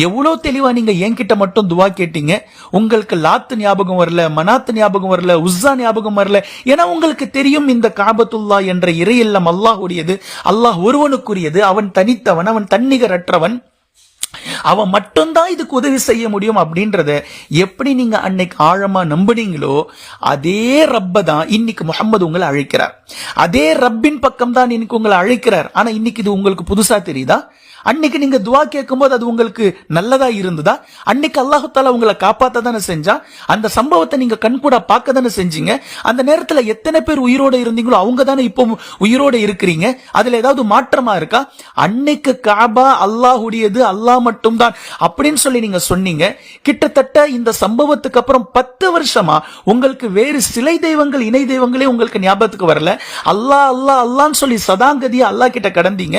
எவ்வளவு தெளிவா நீங்க என்கிட்ட மட்டும் துவா கேட்டீங்க. உங்களுக்கு லாத்து ஞாபகம் வரல, மனாத்து ஞாபகம் வரல, உஸ்ஸா ஞாபகம் வரல. ஏன்னா உங்களுக்கு தெரியும் இந்த காபத்துல்லா என்ற இறையெல்லாம் அல்லாஹ்வுடையது, அல்லாஹ் ஒருவனுக்குரியது, அவன் தனித்தவன், அவன் தன்னிகரற்றவன், அவன் மட்டும்தான் இதுக்கு உதவி செய்ய முடியும் அப்படின்றத எப்படி நீங்க அன்னைக்கு ஆழமா நம்புனீங்களோ, அதே ரப்ப தான் இன்னைக்கு முஹம்மது உங்களை அழைக்கிறார். அதே ரப்பின் பக்கம் தான் இன்னைக்கு உங்களை அழைக்கிறார். ஆனா இன்னைக்கு இது உங்களுக்கு புதுசா தெரியுதா? அன்னைக்கு நீங்க துவா கேட்கும் போது அது உங்களுக்கு நல்லதா இருந்ததா? அன்னைக்கு அல்லாஹு தஆலா உங்களை காப்பாத்த தானே செஞ்சா? அந்த சம்பவத்தை நீங்க கண்கூட பார்க்க தானே செஞ்சீங்க? அந்த நேரத்துல எத்தனை பேர் உயிரோட இருந்தீங்களோ அவங்க தானே இப்போ உயிரோட இருக்கிறீங்க. அதுல ஏதாவது மாற்றமா இருக்கா? அன்னைக்கு காபா அல்லாஹ்வுடையது, அல்லாஹ் மட்டும்தான் அப்படின்னு சொல்லி நீங்க சொன்னீங்க. கிட்டத்தட்ட இந்த சம்பவத்துக்கு அப்புறம் 10 வருஷமா உங்களுக்கு வேறு சிலை தெய்வங்கள், இணை தெய்வங்களே உங்களுக்கு ஞாபகத்துக்கு வரல. அல்லாஹ் அல்லாஹ் அல்லான்னு சொல்லி சதாங்கதியா அல்லாஹ் கிட்ட கடந்தீங்க.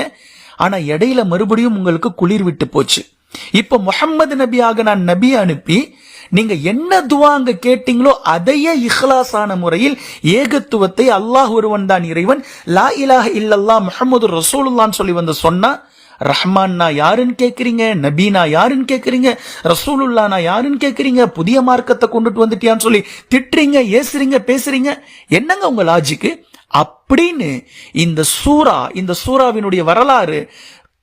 ஆனா இடையில மறுபடியும் உங்களுக்கு குளிர் விட்டு போச்சு. இப்ப முஹம்மது நபியாக நான் நபி அனுப்பி நீங்க என்ன துவா அங்க கேட்டீங்களோ அதையே இஹ்லாஸான முறையில் ஏகத்துவத்தை, அல்லாஹ் ஒருவன் தான் இறைவன், லா இலாஹ இல்லல்லாஹ் முஹம்மது ரசூலுல்லாஹ்னு சொல்லி வந்து சொன்னா, ரஹ்மான்னா யாருன்னு கேக்குறீங்க, நபீனா யாருன்னு கேக்குறீங்க, ரசூலுல்லாஹ்னா யாருன்னு கேக்குறீங்க, புதிய மார்க்கத்தை கொண்டுட்டு வந்துட்டியான்னு சொல்லி திட்டுறீங்க, ஏசுறீங்க, பேசுறீங்க. என்னங்க உங்க லாஜிக்கு? அப்படின்னு இந்த சூராவினுடைய வரலாறு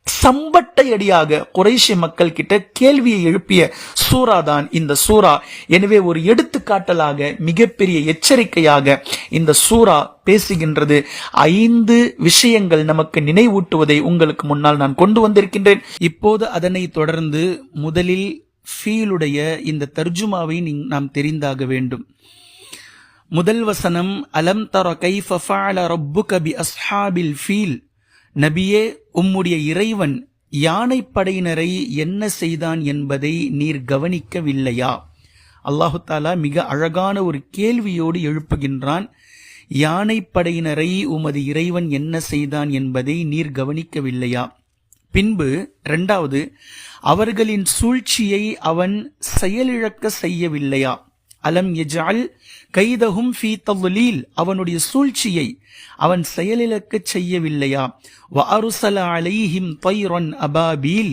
சம்பட்டை அடியாக குறைஷி மக்கள் கிட்ட கேள்வியை எழுப்பிய சூரா தான் இந்த சூரா. எனவே ஒரு எடுத்துக்காட்டலாக, மிகப்பெரிய எச்சரிக்கையாக இந்த சூரா பேசுகின்றது. 5 விஷயங்கள் நமக்கு நினைவூட்டுவதை உங்களுக்கு முன்னால் நான் கொண்டு வந்திருக்கின்றேன். இப்போது அதனை தொடர்ந்து முதலில் ஃபீலுடைய இந்த தர்ஜுமாவை நாம் தெரிந்தாக வேண்டும். முதல் வசனம், அலம் தர கைஃப ஃபஅல ரப்புக பி அஸ்ஹாபில் ஃபீல். நபியே, உம்முடைய இறைவன் யானைப்படையினரை என்ன செய்தான் என்பதை நீர் கவனிக்கவில்லையா? அல்லாஹு தஆலா மிக அழகான ஒரு கேள்வியோடு எழுப்புகின்றான். யானைப்படையினரை உமது இறைவன் என்ன செய்தான் என்பதை நீர் கவனிக்கவில்லையா? பின்பு 2வது, அவர்களின் சூழ்ச்சியை அவன் செயலிழக்க செய்யவில்லையா? அலம் யஜ்அல் கைதஹும் ஃபீ தضலீல். அவனுடைய சூழ்ச்சியை அவன் செயலிழக்க செய்யவில்லையா? வ அர்ஸல அலைஹிம் தைரன் அபாபீல்.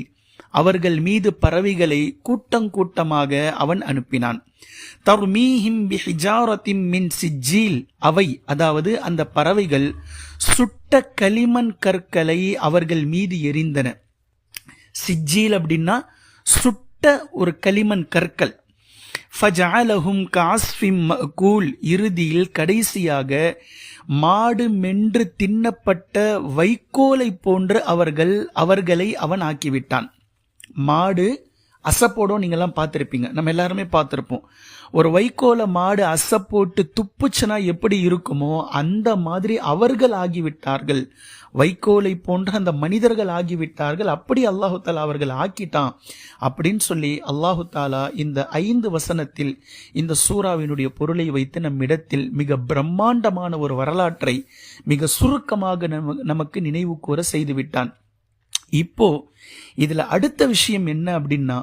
அவர்கள் மீது பறவைகளை கூட்டமாக அவன் அனுப்பினான். தர்மீஹிம் பிஹிஜாரத்தின் மின் சிஜ்ஜீல். அவை, அதாவது அந்த பறவைகள் சுட்ட களிமண் கற்களை அவர்கள் மீது எறிந்தன. சிஜ்ஜீல் அப்படின்னா சுட்ட ஒரு களிமண் கற்கள். ஃபஜஅலஹும் கஅஸ்ஃபிம் மஅகூல், இறுதியில் கடைசியாக மாடு மென்று தின்னப்பட்ட வைக்கோலை போன்று அவர்களை அவன் ஆக்கிவிட்டான். மாடு அசப்போடும், நீங்கெல்லாம் பார்த்துருப்பீங்க, நம்ம எல்லாருமே பார்த்துருப்போம். ஒரு வைக்கோல மாடு அசப்போட்டு துப்புச்சுனா எப்படி இருக்குமோ அந்த மாதிரி அவர்கள் ஆகிவிட்டார்கள், வைக்கோலை போன்ற அந்த மனிதர்கள் ஆகிவிட்டார்கள். அப்படி அல்லாஹு தாலா அவர்கள் ஆக்கிட்டான் அப்படின்னு சொல்லி அல்லாஹு தாலா இந்த 5 வசனத்தில் இந்த சூறாவினுடைய பொருளை வைத்து நம்மிடத்தில் மிக பிரம்மாண்டமான ஒரு வரலாற்றை மிக சுருக்கமாக நமக்கு நினைவு கூற செய்து விட்டான். இப்போ இதுல அடுத்த விஷயம் என்ன அப்படின்னா,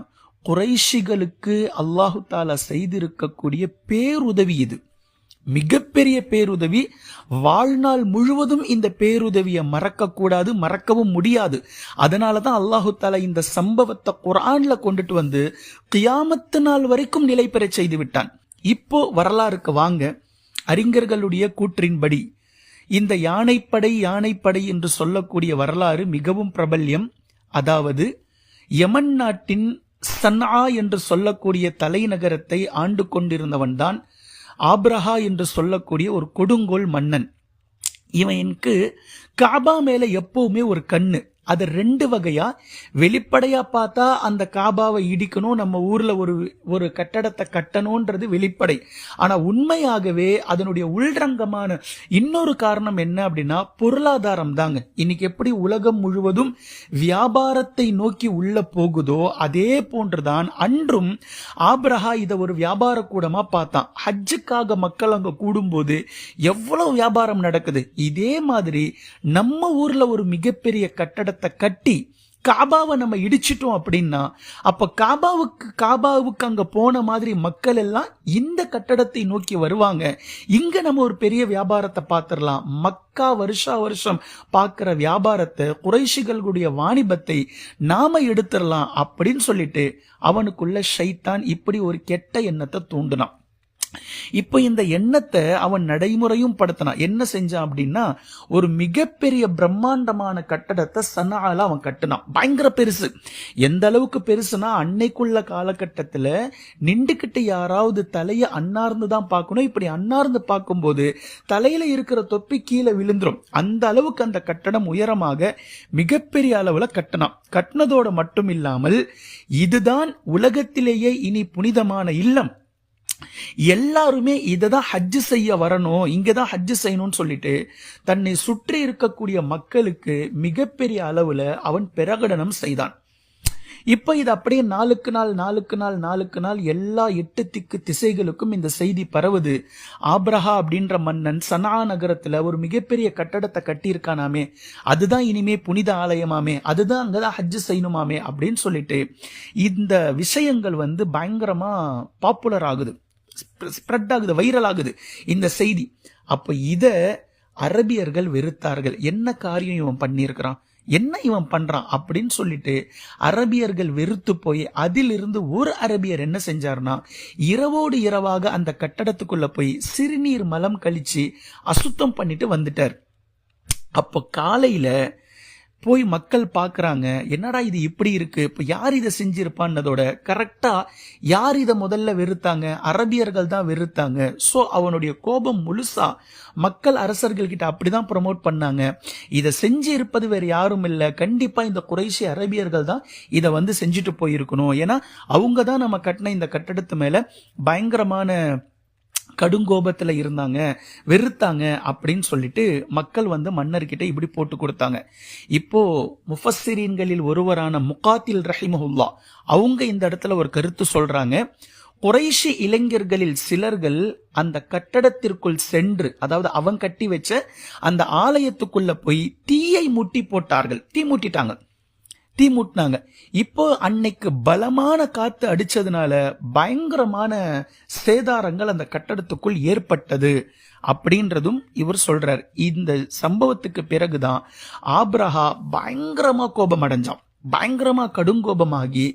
குறைஷிகளுக்கு அல்லாஹு தாலா செய்திருக்கக்கூடிய பேருதவி. இது மிகப்பெரிய பேருதவி. வாழ்நாள் முழுவதும் இந்த பேருதவியை மறக்க கூடாது, மறக்கவும் முடியாது. அதனாலதான் அல்லாஹு தாலா இந்த சம்பவத்தை குர்ஆன்ல கொண்டுட்டு வந்து கியாமத்து நாள் வரைக்கும் நிலை பெற செய்து விட்டான். இப்போ வரலாறுக்கு வாங்க. அறிஞர்களுடைய கூற்றின்படி இந்த யானைப்படை என்று சொல்லக்கூடிய வரலாறு மிகவும் பிரபல்யம். அதாவது யமன் நாட்டின் சன்ஆ என்று சொல்லக்கூடிய தலைநகரத்தை ஆண்டு கொண்டிருந்தவன் தான் ஆப்ரஹா என்று சொல்லக்கூடிய ஒரு கொடுங்கோல் மன்னன். இவனுக்கு காபா மேல எப்பவுமே ஒரு கண்ணு. அது 2 வகையா. வெளிப்படையா பார்த்தா அந்த காபாவை இடிக்கணும், நம்ம ஊர்ல ஒரு கட்டடத்தை கட்டணும்ன்றது வெளிப்படை. ஆனா உண்மையாகவே அதனுடைய உள்ரங்கமான இன்னொரு காரணம் என்ன அப்படின்னா பொருளாதாரம் தாங்க. இன்னைக்கு எப்படி உலகம் முழுவதும் வியாபாரத்தை நோக்கி உள்ள போகுதோ அதே போன்றுதான் அன்றும் ஆப்ரஹா இதை ஒரு வியாபார கூடமா பார்த்தான். ஹஜ்ஜுக்காக மக்கள் அங்க கூடும்போது எவ்வளவு வியாபாரம் நடக்குது. இதே மாதிரி நம்ம ஊர்ல ஒரு மிகப்பெரிய கட்டடத்தை கட்டி காபாவை நம்ம இடிச்சிட்டோம் அப்படின்னா அப்ப காபாவுக்கு அங்க போன மாதிரி மக்கள் எல்லாம் இந்த கட்டடத்தை நோக்கி வருவாங்க. இங்க நம்ம ஒரு பெரிய வியாபாரத்தை பார்த்திடலாம். மக்கா வருஷம் பார்க்கிற வியாபாரத்தை, குறைஷிகளுடைய வாணிபத்தை நாம எடுத்துடலாம் அப்படின்னு சொல்லிட்டு அவனுக்குள்ள ஷைத்தான் இப்படி ஒரு கெட்ட எண்ணத்தை தூண்டினான். இப்போ இந்த எண்ணத்தை அவன் நடைமுறையும் படுத்தினான். என்ன செஞ்சான் அப்படின்னா, ஒரு மிகப்பெரிய பிரம்மாண்டமான கட்டடத்தை சன்ஆல அவன் கட்டினான். பயங்கர பெருசு. எந்த அளவுக்கு பெருசுனா, அன்னைக்குள்ள காலகட்டத்தில் நின்றுகிட்டு யாராவது தலையை அன்னார்ந்து தான் பார்க்கணும். இப்படி அன்னார்ந்து பார்க்கும்போது தலையில இருக்கிற தொப்பி கீழே விழுந்துரும். அந்த அளவுக்கு அந்த கட்டடம் உயரமாக மிகப்பெரிய அளவுல கட்டினான். கட்டினதோட மட்டும் இல்லாமல் இதுதான் உலகத்திலேயே இனி புனிதமான இல்லம், எல்லாருமே இததான் ஹஜ் செய்ய வரணும், இங்கதான் ஹஜ் செய்யணும்னு சொல்லிட்டு தன்னை சுற்றி இருக்கக்கூடிய மக்களுக்கு மிகப்பெரிய அளவுல அவன் பிரகடனம் செய்தான். இப்ப இது அப்படியே நாளுக்கு நாள் எல்லா 8 திக்கு திசைகளுக்கும் இந்த செய்தி பரவுது. ஆப்ரஹா அப்படின்ற மன்னன் சன்ஆ நகரத்துல ஒரு மிகப்பெரிய கட்டடத்தை கட்டியிருக்கானாமே, அதுதான் இனிமே புனித ஆலயமாமே, அதுதான் அங்கதான் ஹஜ் செய்யணுமாமே அப்படின்னு சொல்லிட்டு இந்த விஷயங்கள் பயங்கரமா பாப்புலர் ஆகுது, ஸ்ப்ரெட் ஆகுது, வைரல் ஆகுது இந்த செய்தி. அப்ப இத அரபியர்கள் வெறுத்தார்கள். என்ன காரியம் இவன் பண்ணியிருக்கிறான், என்ன இவன் பண்றான் அப்படின்னு சொல்லிட்டு அரபியர்கள் வெறுத்து போய் அதிலிருந்து ஒரு அரபியர் என்ன செஞ்சார்னா, இரவோடு இரவாக அந்த கட்டடத்துக்குள்ள போய் சிறுநீர் மலம் கழிச்சு அசுத்தம் பண்ணிட்டு வந்துட்டார். அப்போ காலையில போய் மக்கள் பார்க்கறாங்க, என்னடா இது இப்படி இருக்கு, இப்ப யார் இதை செஞ்சிருப்பான்னதோட கரெக்டா யார் இதை முதல்ல வெறுத்தாங்க, அரபியர்கள் தான் வெறுத்தாங்க. சோ அவனுடைய கோபம் முழுசா மக்கள் அரசர்கள் கிட்ட அப்படிதான் ப்ரமோட் பண்ணாங்க. இதை செஞ்சு இருப்பது வேற யாரும் இல்ல, கண்டிப்பா இந்த குறைஷி அரபியர்கள் தான் இதை செஞ்சுட்டு போயிருக்கணும். ஏன்னா அவங்க தான் நம்ம கட்டின இந்த கட்டடத்து மேல பயங்கரமான கடுங்கோபத்துல இருந்தாங்க, வெறுத்தாங்க அப்படின்னு சொல்லிட்டு மக்கள் மன்னர்கிட்ட இப்படி போட்டு கொடுத்தாங்க. இப்போ முஃபஸ்ஸிரீன்களில் ஒருவரான முகாத்தில் ரஹிமஹுல்லா அவங்க இந்த இடத்துல ஒரு கருத்து சொல்றாங்க. குறைஷி இளைஞர்களில் சிலர்கள் அந்த கட்டடத்திற்குள் சென்று, அதாவது அவன் கட்டி வச்ச அந்த ஆலயத்துக்குள்ள போய் தீயை மூட்டி போட்டார்கள். தீ மூட்டினாங்க. இப்போ அன்னைக்கு பலமான காத்து அடிச்சதுனால பயங்கரமான சேதாரங்கள் அந்த கட்டடத்துக்குள் ஏற்பட்டது அப்படின்றதும் இவர் சொல்றார். இந்த சம்பவத்துக்கு பிறகுதான் ஆப்ரஹா பயங்கரமா கோபம் அடைஞ்சான். பயங்கரமா கடுங்கோபமாகி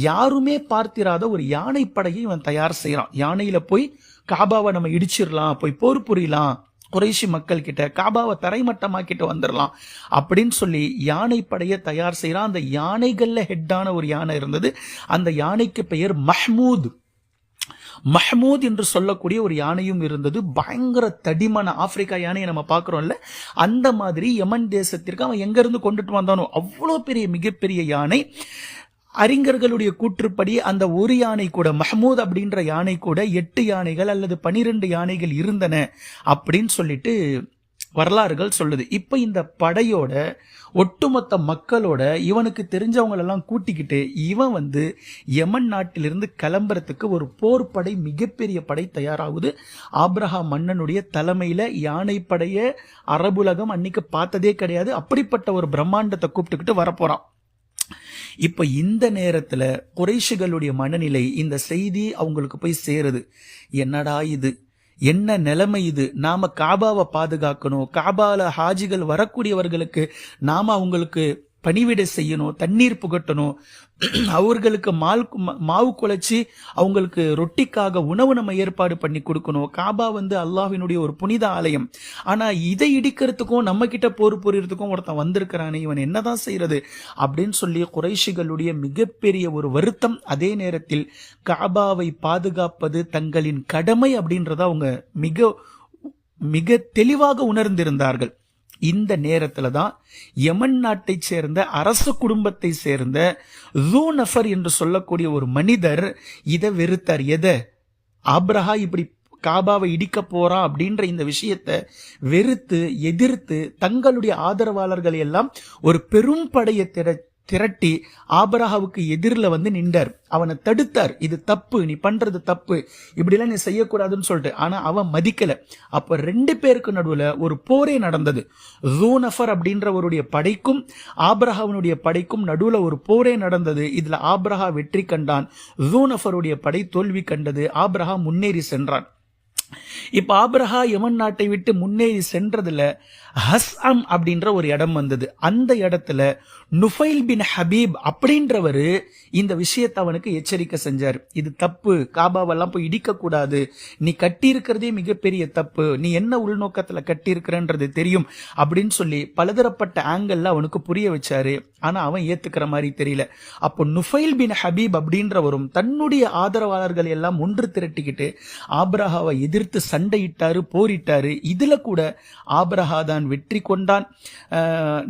யாருமே பார்த்திராத ஒரு யானை படையை இவன் தயார் செய்யறான். யானையில போய் காபாவை நம்ம இடிச்சிடலாம், போய் போர் புரியலாம், குறைஷி மக்கள் கிட்ட, காபாவை தரைமட்டமாக்கிட்டு வந்துடலாம் அப்படின்னு சொல்லி யானை படையை தயார் செய்யறான். அந்த யானைகள்ல ஹெட்டான ஒரு யானை இருந்தது. அந்த யானைக்கு பெயர் மஹ்மூத். மஹ்மூத் என்று சொல்லக்கூடிய ஒரு யானையும் இருந்தது. பயங்கர தடிமான ஆப்பிரிக்கா யானையை நம்ம பார்க்கிறோம்ல, அந்த மாதிரி யமன் தேசத்திற்கு அவன் எங்க இருந்து கொண்டுட்டு வந்தானோ அவ்வளோ பெரிய மிகப்பெரிய யானை. அறிஞர்களுடைய கூற்றுப்படி அந்த ஒரு யானை கூட, மஹ்மூத் அப்படின்ற யானை கூட 8 யானைகள் அல்லது 12 யானைகள் இருந்தன அப்படின்னு சொல்லிட்டு வரலாறுகள் சொல்லுது. இப்ப இந்த படையோட ஒட்டுமொத்த மக்களோட இவனுக்கு தெரிஞ்சவங்களெல்லாம் கூட்டிக்கிட்டு இவன் யமன் நாட்டிலிருந்து கிளம்புறதுக்கு ஒரு போர் படை, மிகப்பெரிய படை தயாராகுது. ஆப்ரஹா மன்னனுடைய தலைமையில யானை படைய அரபுலகம் அன்னைக்கு பார்த்ததே கிடையாது. அப்படிப்பட்ட ஒரு பிரம்மாண்டத்தை கூப்பிட்டுக்கிட்டு வரப்போறான். இப்ப இந்த நேரத்துல குறைஷிகளுடைய மனநிலை, இந்த செய்தி அவங்களுக்கு போய் சேருது. என்னடா இது, என்ன நிலைமை இது, நாம காபாவை பாதுகாக்கணும், காபால ஹாஜிகள் வரக்கூடியவர்களுக்கு நாம அவங்களுக்கு பணிவிடை செய்யணும், தண்ணீர் புகட்டணும், அவர்களுக்கு மாவு குழைச்சி அவங்களுக்கு ரொட்டிக்காக உணவு நம்ம ஏற்பாடு பண்ணி கொடுக்கணும். காபா அல்லாஹ்வினுடைய ஒரு புனித ஆலயம். ஆனா இதை இடிக்கிறதுக்கும் நம்ம கிட்ட போர் புரியறதுக்கும் ஒருத்தன் வந்திருக்கிறானே, இவன் என்னதான் செய்யறது அப்படின்னு சொல்லி குறைஷிகளுடைய மிகப்பெரிய ஒரு வருத்தம். அதே நேரத்தில் காபாவை பாதுகாப்பது தங்களின் கடமை அப்படின்றத அவங்க மிக மிக தெளிவாக உணர்ந்திருந்தார்கள். இந்த நேரத்துல தான் யமன் நாட்டை சேர்ந்த அரச குடும்பத்தை சேர்ந்த து நஃபர் என்று சொல்லக்கூடிய ஒரு மனிதர் இதை வெறுத்தார். எதை? ஆப்ரஹா இப்படி காபாவை இடிக்க போறான் அப்படின்ற இந்த விஷயத்தை வெறுத்து எதிர்த்து தங்களுடைய ஆதரவாளர்களை எல்லாம் ஒரு பெரும் படையை திரட்டி ஆபிரகாவுக்கு எதிரில் நின்றார். அவனை தடுத்தார். இது தப்பு, நீ பண்றது தப்பு, இப்படிலாம் நீ செய்யக்கூடாதுன்னு சொல்லிட்டு. ஆனா அவன் மதிக்கல. அப்ப 2 பேருக்கு நடுவுல ஒரு போரே நடந்தது. து நஃபர் அப்படின்றவருடைய படைக்கும் ஆபிரகாவினுடைய படைக்கும் நடுவுல ஒரு போரே நடந்தது. இதுல ஆபிரகா வெற்றி கண்டான், து நஃபருடைய படை தோல்வி கண்டது. ஆபிரகா முன்னேறி சென்றான். இப்ப ஆபிரஹா யமன் நாட்டை விட்டு முன்னேறி சென்றதுல ஹஸ்அம் அப்படின்ற ஒரு இடம் வந்தது. அந்த இடத்துல நுஃபைல் பின் ஹபீப் அப்படின்றவரு இந்த விஷயத்தை அவனுக்கு எச்சரிக்கை செஞ்சார். இது தப்பு, காபாவெல்லாம் போய் இடிக்க கூடாது, நீ கட்டி இருக்கிறதே மிகப்பெரிய தப்பு, நீ என்ன உள்நோக்கத்துல கட்டி இருக்கிறன்றது தெரியும் அப்படின்னு சொல்லி பலதரப்பட்ட ஆங்கிள் அவனுக்கு புரிய வச்சாரு. ஆனா அவன் ஏத்துக்கிற மாதிரி தெரியல. அப்போ நுஃபைல் பின் ஹபீப் அப்படின்றவரும் தன்னுடைய ஆதரவாளர்கள் எல்லாம் ஒன்று திரட்டிக்கிட்டு ஆபிரஹாவை எதிர்த்து சண்டையிட்டாரு, போரிட்டாரு. இதுல கூட ஆபிரஹா தான் வெற்றி கொண்டான்.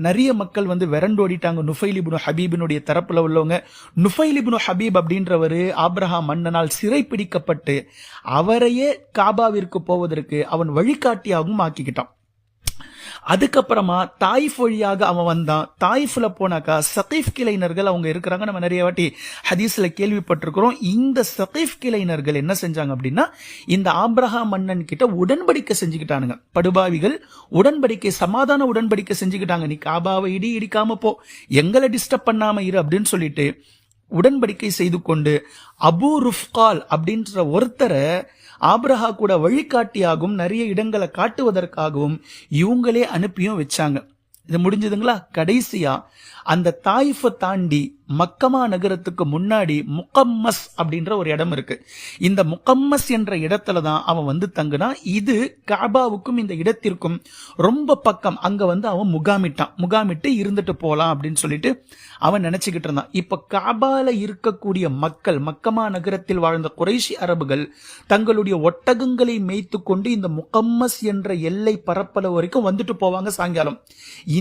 நிறைய மக்கள் விரண்டோடிட்டாங்க நுஃபைல் இப்னு ஹபீபினுடைய தரப்புல உள்ளவங்க. நுஃபைல் இப்னு ஹபீப் அப்படின்றவரு ஆபிரஹா மன்னனால் சிறை பிடிக்கப்பட்டு அவரையே காபாவிற்கு போவதற்கு அவன் வழிகாட்டியாகவும் ஆக்கிக்கிட்டான். அதுக்கப்புறமா தாயிஃப் வழியாக அவன் வந்தான். தாயிஃப்ல போனாக்கா சகீஃப் கிளைனர்கள் அவங்க இருக்கிறாங்க. நம்ம நிறைய வாட்டி ஹதீஸ்ல கேள்விப்பட்டிருக்கிறோம். இந்த சகீஃப் கிளைனர்கள் என்ன செஞ்சாங்க அப்படின்னா, இந்த ஆபிரஹா மன்னன் கிட்ட உடன்படிக்கை செஞ்சுக்கிட்டானுங்க. படுபாவிகள் உடன்படிக்கை, சமாதான உடன்படிக்கை செஞ்சுக்கிட்டாங்க. நீ காபாவை இடிக்காம போ, எங்களை டிஸ்டர்ப் பண்ணாம இரு அப்படின்னு சொல்லிட்டு உடன்படிக்கை செய்து கொண்டு அபு ருஃப்கால் அப்படின்ற ஒருத்தரை ஆபிரஹா கூட வழிகாட்டியாகவும் நிறைய இடங்களை காட்டுவதற்காகவும் இவங்களே அனுப்பியும் வச்சாங்க. இது முடிஞ்சதுங்களா? கடைசியா அந்த தாயிஃபை தாண்டி மக்கமா நகரத்துக்கு முன்னாடி முகம்மஸ் அப்படின்ற ஒரு இடம் இருக்கு. இந்த முகம்மஸ் என்ற இடத்துல தான் அவன் தங்குனா. இது காபாவுக்கும் இந்த இடத்திற்கும் ரொம்ப பக்கம். அங்க அவன் முகாமிட்டு இருந்துட்டு போலாம் அப்படின்னு சொல்லிட்டு அவன் நினைச்சுக்கிட்டு இருந்தான். இப்ப காபால இருக்கக்கூடிய மக்கள், மக்கமா நகரத்தில் வாழ்ந்த குறைஷி அரபுகள் தங்களுடைய ஒட்டகங்களை மேய்த்து கொண்டு இந்த முகம்மஸ் என்ற எல்லை பரப்பளவு வரைக்கும் வந்துட்டு போவாங்க சாயங்காலம்.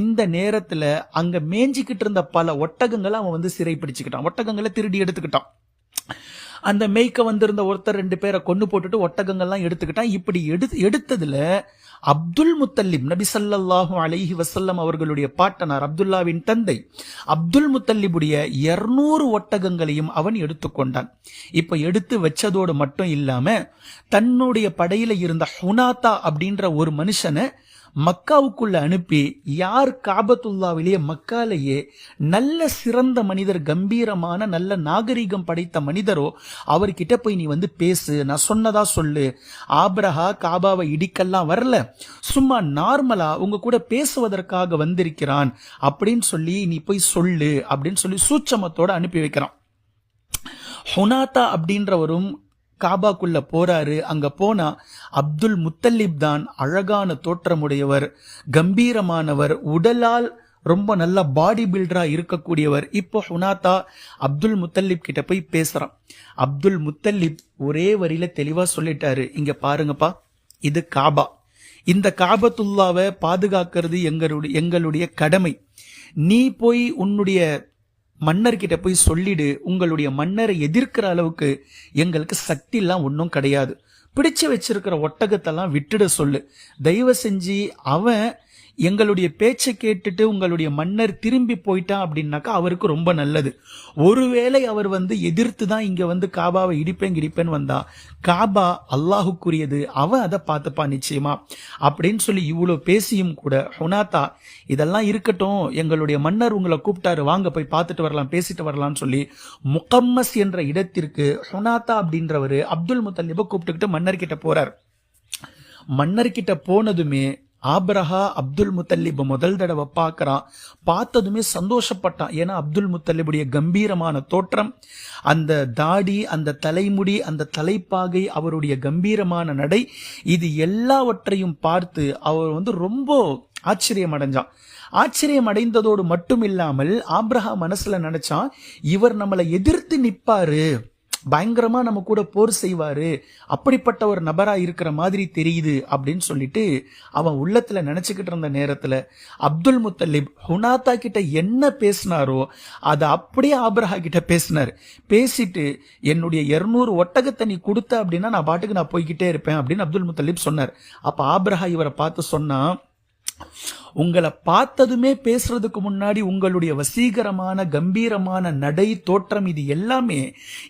இந்த நேரத்துல அங்க மேய்ஞ்சிக்கிட்டு இருந்த பல ஒட்டகங்களை அவன் சிறை பிடிச்சுக்கிட்டான். ஒட்டகங்களை திருடி எடுத்துக்கிட்டான். அந்த மேய்க்க வந்திருந்த ஒருத்தர் 2 பேரை கொண்டு போட்டுட்டு ஒட்டகங்கள்லாம் எடுத்துக்கிட்டான். இப்படி எடுத்ததுல அப்துல் முத்தல்லிப், நபி ஸல்லல்லாஹு அலைஹி வஸல்லம் அவர்களுடைய பாட்டனார், அப்துல்லாவின் தந்தை அப்துல் முத்தல்லிபுடைய 200 ஒட்டகங்களையும் அவன் எடுத்துக்கொண்டான். இப்ப எடுத்து வச்சதோடு மட்டும் இல்லாம தன்னுடைய படையில இருந்த ஹுனாத்தா அப்படின்ற ஒரு மனுஷனை மக்காவுக்குள்ள அனுப்பி, யார் காபத்துல்லாவிலேயே மக்காலேயே நல்ல சிறந்த மனிதர், கம்பீரமான நல்ல நாகரிகம் படைத்த மனிதரோ அவர்கிட்ட போய் நீ பேசு, நான் சொன்னதா சொல்லு, ஆபிரஹா காபாவை இடிக்கெல்லாம் வரல, சும்மா நார்மலா உங்க கூட பேசுவதற்காக வந்திருக்கிறான் அப்படின்னு சொல்லி நீ போய் சொல்லு அப்படின்னு சொல்லி சூட்சமத்தோட அனுப்பி வைக்கிறான். ஹுனாத்தா அப்படின்றவரும் காபாக்குள்ள போறாரு. அங்க போனா அப்துல் முத்தல்லிப் தான் அழகான தோற்றமுடையவர், கம்பீரமானவர், உடலால் ரொம்ப நல்ல பாடி பில்டரா இருக்கக்கூடியவர். இப்போ ஹுனாத்தா அப்துல் முத்தல்லிப் கிட்ட போய் பேசுறான். அப்துல் முத்தல்லிப் ஒரே வரியில தெளிவா சொல்லிட்டாரு, இங்க பாருங்கப்பா, இது காபா, இந்த காபத்துல்லாவை பாதுகாக்கிறது எங்களுடைய கடமை. நீ போய் உன்னுடைய மன்னர்கிட்ட போய் சொல்லிடு, உங்களுடைய மன்னரை எதிர்க்கிற அளவுக்கு எங்களுக்கு சக்தி எல்லாம் ஒன்றும் கிடையாது, பிடிச்சு வச்சிருக்கிற ஒட்டகத்தெல்லாம் விட்டுட சொல்லு, தயவு செஞ்சு அவன் எங்களுடைய பேச்சை கேட்டுட்டு உங்களுடைய மன்னர் திரும்பி போயிட்டான் அப்படின்னாக்கா அவருக்கு ரொம்ப நல்லது. ஒருவேளை அவர் எதிர்த்து தான் இங்க காபாவை இடிப்பேன் வந்தா, காபா அல்லாஹுக்குரியது, அவன் அதை பார்த்துப்பான் நிச்சயமா அப்படின்னு சொல்லி இவ்வளவு பேசியும் கூட ஹுனாத்தா இதெல்லாம் இருக்கட்டும், எங்களுடைய மன்னர் உங்களை கூப்பிட்டாரு, வாங்க போய் பார்த்துட்டு வரலாம், பேசிட்டு வரலாம்னு சொல்லி முகம்மஸ் என்ற இடத்திற்கு ஹுனாத்தா அப்படின்றவரு அப்துல் முத்தல்லிபை கூப்பிட்டுக்கிட்டு மன்னர்கிட்ட போறார். மன்னர்கிட்ட போனதுமே ஆப்ரஹா அப்துல் முத்தல்லிப் முதல் தடவை பார்க்கறான். பார்த்ததுமே சந்தோஷப்பட்டான். ஏன்னா அப்துல் முத்தல்லிபுடைய கம்பீரமான தோற்றம், அந்த தாடி, அந்த தலைமுடி, அந்த தலைப்பாகை, அவருடைய கம்பீரமான நடை, இது எல்லாவற்றையும் பார்த்து அவர் ரொம்ப ஆச்சரியம் அடைஞ்சான். ஆச்சரியம் அடைந்ததோடு மட்டும் இல்லாமல் ஆப்ரஹா மனசுல நினைச்சான், இவர் நம்மளை எதிர்த்து நிப்பாரு, பயங்கரமா நம்ம கூட போர் செய்வாரு, அப்படிப்பட்ட ஒரு நபரா இருக்கிற மாதிரி தெரியுது அப்படின்னு சொல்லிட்டு அவன் உள்ளத்துல நினைச்சுக்கிட்டு இருந்த நேரத்துல அப்துல் முத்தல்லிப் ஹுனாத்தா கிட்ட என்ன பேசினாரோ அதை அப்படியே ஆப்ரஹா கிட்ட பேசினார். பேசிட்டு என்னுடைய 200 ஒட்டகத்தை நீ கொடுத்த அப்படின்னா நான் பாட்டுக்கு நான் போய்கிட்டே இருப்பேன் அப்படின்னு அப்துல் முத்தல்லிப் சொன்னார். அப்ப ஆப்ரஹா இவரை பார்த்து சொன்னா, உங்களை பார்த்ததுமே பேசுறதுக்கு முன்னாடி உங்களுடைய வசீகரமான கம்பீரமான நடை, தோற்றம், இது எல்லாமே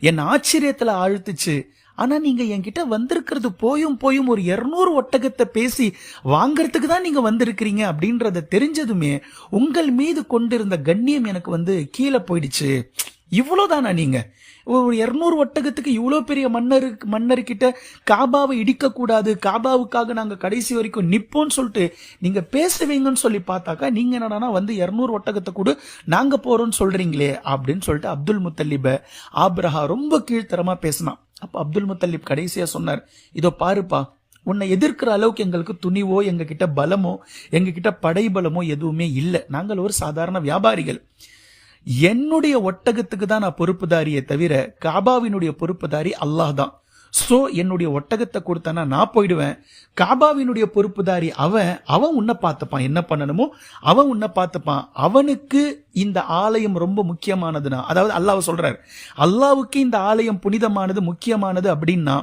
என் ஆச்சரியத்துல ஆழ்த்துச்சு. ஆனா நீங்க என்கிட்ட வந்திருக்கிறது போயும் ஒரு 200 ஒட்டகத்தை பேசி வாங்கறதுக்கு தான் நீங்க வந்திருக்கிறீங்க அப்படின்றத தெரிஞ்சதுமே உங்கள் மீது கொண்டிருந்த கண்ணியம் எனக்கு கீழே போயிடுச்சு. இவ்வளவுதானா நீங்க? ஒரு 200 ஒட்டகத்துக்கு இவ்வளவு பெரிய மன்னர்கிட்ட காபாவை இடிக்க கூடாது, காபாவுக்காக நாங்க கடைசி வரைக்கும் நிப்போம்னு சொல்லிட்டு நீங்க பேசுவீங்கன்னு சொல்லி பார்த்தாக்கா நீங்க என்னன்னா 200 ஒட்டகத்தை கூட நாங்க போறோம்னு சொல்றீங்களே அப்படின்னு சொல்லிட்டு அப்துல் முத்தல்லிப ஆப்ரஹா ரொம்ப கீழ்த்தரமா பேசினான். அப்ப அப்துல் முத்தல்லிப் கடைசியா சொன்னார், இதோ பாருப்பா, உன்னை எதிர்க்கிற அளவுக்கு எங்களுக்கு துணிவோ, எங்க கிட்ட பலமோ, எங்க கிட்ட படைபலமோ எதுவுமே இல்லை. நாங்கள் ஒரு சாதாரண வியாபாரிகள். என்னுடைய ஒட்டகத்துக்கு தான் நான் பொறுப்புதாரியே தவிர காபாவினுடைய பொறுப்புதாரி அல்லாஹ் தான். சோ என்னுடைய ஒட்டகத்தை கொடுத்தானா நான் போயிடுவேன். காபாவினுடைய பொறுப்புதாரி அவன் உன்னை பார்த்துப்பான், என்ன பண்ணணுமோ அவன் உன்னை பார்த்துப்பான். அவனுக்கு இந்த ஆலயம் ரொம்ப முக்கியமானதுன்னா, அதாவது அல்லாஹ் சொல்றாரு, அல்லாவுக்கு இந்த ஆலயம் புனிதமானது, முக்கியமானது அப்படின்னா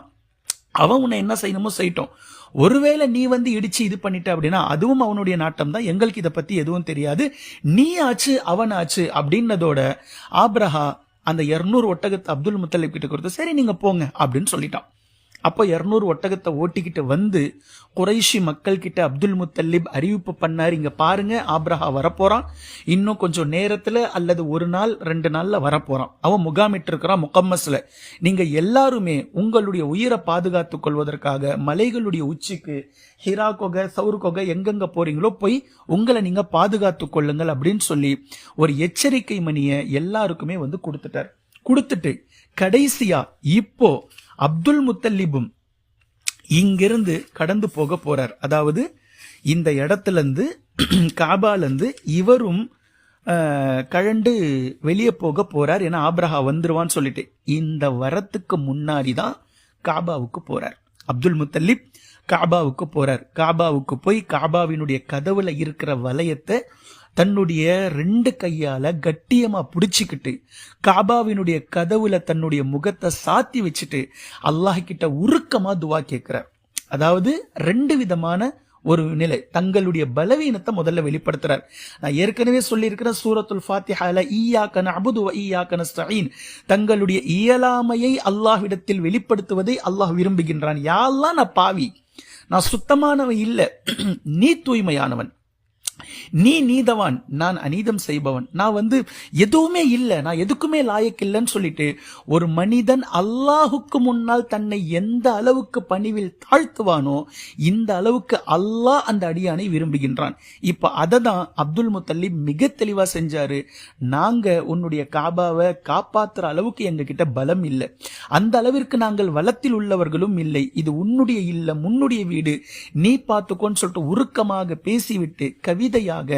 அவன் உன்னை என்ன செய்யணுமோ செய்யட்டும். ஒருவேளை நீ இடிச்சு இது பண்ணிட்ட அப்படின்னா அதுவும் அவனுடைய நாட்டம் தான், எங்களுக்கு இதை பத்தி எதுவும் தெரியாது, நீ ஆச்சு அவன் ஆச்சு அப்படின்னதோட ஆப்ரஹா அந்த 200 ஒட்டகத்தை அப்துல் முத்தல்லிப் கிட்ட கொடுத்து, சரி நீங்க போங்க அப்படின்னு சொல்லிட்டான். அப்போ 200 ஒட்டகத்தை ஓட்டிக்கிட்டு குறைஷி மக்கள் கிட்ட அப்துல் முத்தல்லிப் அறிவிப்பு பண்ணார், இங்க பாருங்க ஆப்ரஹா வரப்போறான், இன்னும் கொஞ்சம் நேரத்துல அல்லது 1 நாள் 2 நாள்ல வரப்போறான், அவன் முகாமிட்டு இருக்கிறான் முகம்மஸ்ல. நீங்க எல்லாருமே உங்களுடைய உயிரை பாதுகாத்துக் கொள்வதற்காக மலைகளுடைய உச்சிக்கு, ஹிரா கொகை, சவுர் கொகை, எங்கெங்க போறீங்களோ போய் உங்களை நீங்க பாதுகாத்துக் கொள்ளுங்கள் அப்படின்னு சொல்லி ஒரு எச்சரிக்கை மணியை எல்லாருக்குமே கொடுத்துட்டார். கொடுத்துட்டு கடைசியா இப்போ அப்துல் முத்தல்லிபும் இங்கிருந்து கடந்து போக போறார். அதாவது இந்த இடத்துல இருந்து காபால இருந்து இவரும் கழண்டு வெளியே போக போறார். ஏன்னா ஆப்ரஹா வந்துருவான்னு சொல்லிட்டு இந்த வரத்துக்கு முன்னாடிதான் காபாவுக்கு போறார். அப்துல் முத்தல்லிப் காபாவுக்கு போறார். காபாவுக்கு போய் காபாவினுடைய கதவுல இருக்கிற வளையத்தை தன்னுடைய 2 கையால கட்டியமா புடிச்சுக்கிட்டு காபாவினுடைய கதவுல தன்னுடைய முகத்தை சாத்தி வச்சுட்டு அல்லாஹ் கிட்ட உருக்கமா துவா கேட்கிறார். அதாவது 2 விதமான ஒரு நிலை, தங்களுடைய பலவீனத்தை முதல்ல வெளிப்படுத்துறார். நான் ஏற்கனவே சொல்லி இருக்கிற சூரத்துல் ஃபாத்திஹால ஈயாக்க நஅபுது வ ஈயாக்க நஸ்தஈன், தங்களுடைய இயலாமையை அல்லாஹ்விடத்தில் வெளிப்படுத்துவதை அல்லாஹ் விரும்புகின்றான். யா அல்லாஹ், நான் பாவி, நான் சுத்தமானவன் இல்ல, நீ தூய்மையானவன், நீ நீதவான், நான் அநீதம் செய்பவன், நான் எதுவுமே இல்லை, நான் எதுக்குமே லாயக்கில்லைன்னு சொல்லிட்டு ஒரு மனிதன் அல்லாஹுக்கு முன்னால் தன்னை எந்த அளவுக்கு பணிவில் தாழ்த்துவானோ இந்த அளவுக்கு அல்லாஹ் அந்த அடியானை விரும்புகின்றான். இப்ப அதை தான் அப்துல் முத்தலிப் மிக தெளிவா செஞ்சாரு. நாங்க உன்னுடைய காபாவை காப்பாத்துற அளவுக்கு எங்க கிட்ட பலம் இல்லை, அந்த அளவிற்கு நாங்கள் வளத்தில் உள்ளவர்களும் இல்லை, இது உன்னுடைய இல்லம், உன்னுடைய வீடு, நீ பார்த்துக்கோன்னு சொல்லிட்டு உருக்கமாக பேசிவிட்டு கவிதையாக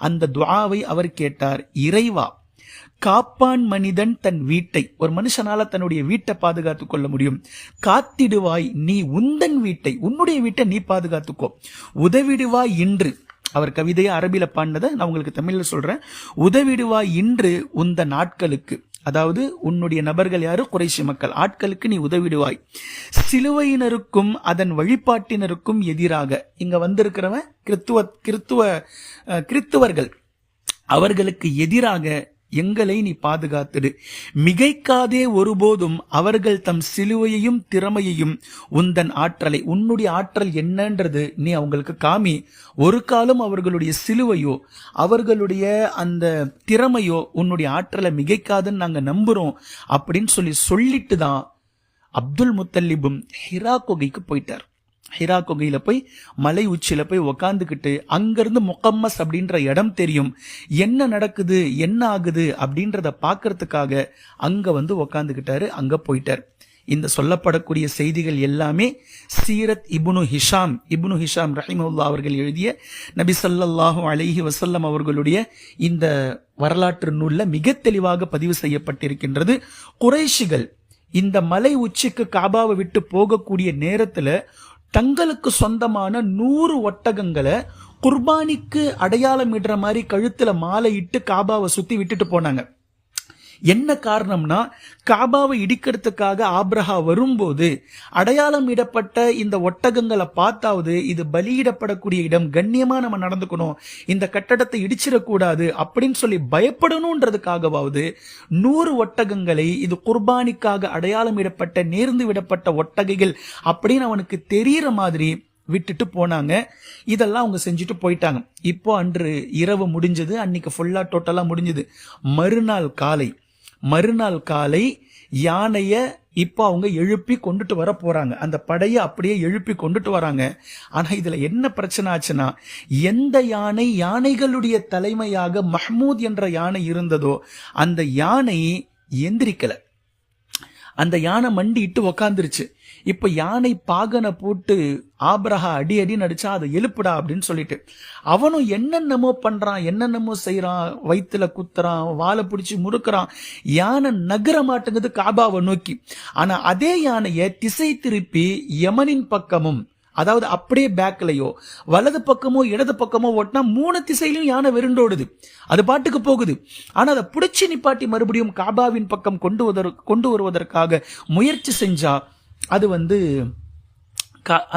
அந்த துஆவை அவர் கேட்டார். இறைவா, காப்பான் மனிதன் தன் வீட்டை, ஒரு மனுஷனால தன்னுடைய வீட்டை பாதுகாத்துக் கொள்ள முடியும், காத்திடுவாய் நீ உந்தன் வீட்டை, உன்னுடைய வீட்டை நீ பாதுகாத்துக்கோ, உதவிடுவாய் இன்று. அவர் கவிதையை அரபில பாடினதை நான் உங்களுக்கு தமிழ்ல சொல்றேன். உதவிடுவாய் இன்று உந்த நாட்களுக்கு, அதாவது உன்னுடைய நபர்கள் யாரு? குறைஷி மக்கள், ஆட்களுக்கு நீ உதவிடுவாய். சிலுவையினருக்கும் அதன் வழிபாட்டினருக்கும் எதிராக, இங்க வந்திருக்கிறவன் கிறித்துவர்கள், அவர்களுக்கு எதிராக எங்களை நீ பாதுகாத்துடு. மிகைக்காதே ஒருபோதும் அவர்கள் தம் சிலுவையையும் திறமையையும் உந்தன் ஆற்றலை, உன்னுடைய ஆற்றல் என்னன்றது நீ அவங்களுக்கு காமி. ஒரு காலம் அவர்களுடைய சிலுவையோ அவர்களுடைய அந்த திறமையோ உன்னுடைய ஆற்றலை மிகைக்காதுன்னு நாங்க நம்புறோம் அப்படின்னு சொல்லிட்டு தான் அப்துல் முத்தலிபும் ஹிரா குகைக்கு போயிட்டார். ஹிரா குகையில போய் மலை உச்சியில போய் உக்காந்துக்கிட்டு அங்கிருந்து முகம்மஸ் அப்படின்ற இடம் தெரியும், என்ன நடக்குது என்ன ஆகுது அப்படின்றத பாக்கிறதுக்காக அங்க உக்காந்துக்கிட்டாரு. அங்க போயிட்டார். இந்த சொல்லப்படக்கூடிய செய்திகள் எல்லாமே சீரத் இப்னு ஹிஷாம் ரஹிமஹுல்லாஹ் அவர்கள் எழுதிய நபி ஸல்லல்லாஹு அலைஹி வஸல்லம் அவர்களுடைய இந்த வரலாற்று நூல்ல மிக தெளிவாக பதிவு செய்யப்பட்டிருக்கின்றது. குறைஷிகள் இந்த மலை உச்சிக்கு காபாவை விட்டு போகக்கூடிய நேரத்துல தங்களுக்கு சொந்தமான 100 ஒட்டகங்களை குர்பானிக்கு அடையாளம் இடுற மாதிரி கழுத்துல மாலை இட்டு காபாவை சுத்தி விட்டுட்டு போனாங்க. என்ன காரணம்னா, காபாவை இடிக்கிறதுக்காக ஆப்ரஹா வரும்போது அடையாளம் இடப்பட்ட இந்த ஒட்டகங்களை பார்த்தாவது இது பலியிடப்படக்கூடிய இடம், கண்ணியமா நம்ம நடந்துக்கணும், இந்த கட்டடத்தை இடிச்சிடக்கூடாது அப்படின்னு சொல்லி பயப்படணும்ன்றதுக்காகவாவது 100 ஒட்டகங்களை, இது குர்பானிக்காக அடையாளம் இடப்பட்ட நேர்ந்து விடப்பட்ட ஒட்டகைகள் அப்படின்னு அவனுக்கு தெரியற மாதிரி விட்டுட்டு போனாங்க. இதெல்லாம் அவங்க செஞ்சுட்டு போயிட்டாங்க. இப்போ அன்று இரவு முடிஞ்சது, அன்னைக்கு ஃபுல்லா டோட்டலா முடிஞ்சது. மறுநாள் காலை யானைய இப்போ அவங்க எழுப்பி கொண்டுட்டு வர போறாங்க. அந்த படையை அப்படியே எழுப்பி கொண்டுட்டு வராங்க. ஆனா இதுல என்ன பிரச்சனை ஆச்சுன்னா, எந்த யானைகளுடைய தலைமையாக மஹ்மூத் என்ற யானை இருந்ததோ அந்த யானை எந்திரிக்கல. அந்த யானை மண்டி இட்டு உக்காந்துருச்சு. இப்ப யானை பாகனை போட்டு ஆப்ரஹா அடி நடிச்சா அதை எழுப்புடா அப்படின்னு சொல்லிட்டு அவனும் என்னென்னமோ பண்றான், என்னென்னமோ செய்யறான், வயிற்றுல குத்துறான், வாழை பிடிச்சி முறுக்குறான். யானை நகர மாட்டேங்குது காபாவை நோக்கி. ஆனா அதே யானைய திசை திருப்பி யமனின் பக்கமும், அதாவது அப்படியே பேக்லயோ வலது பக்கமோ இடது பக்கமோ ஓட்டினா 3 திசையிலும் யானை வெருண்டோடுது, அது பாட்டுக்கு போகுது. ஆனா அதை பிடிச்சி நிப்பாட்டி மறுபடியும் காபாவின் பக்கம் கொண்டு வருவதற்காக முயற்சி செஞ்சா அது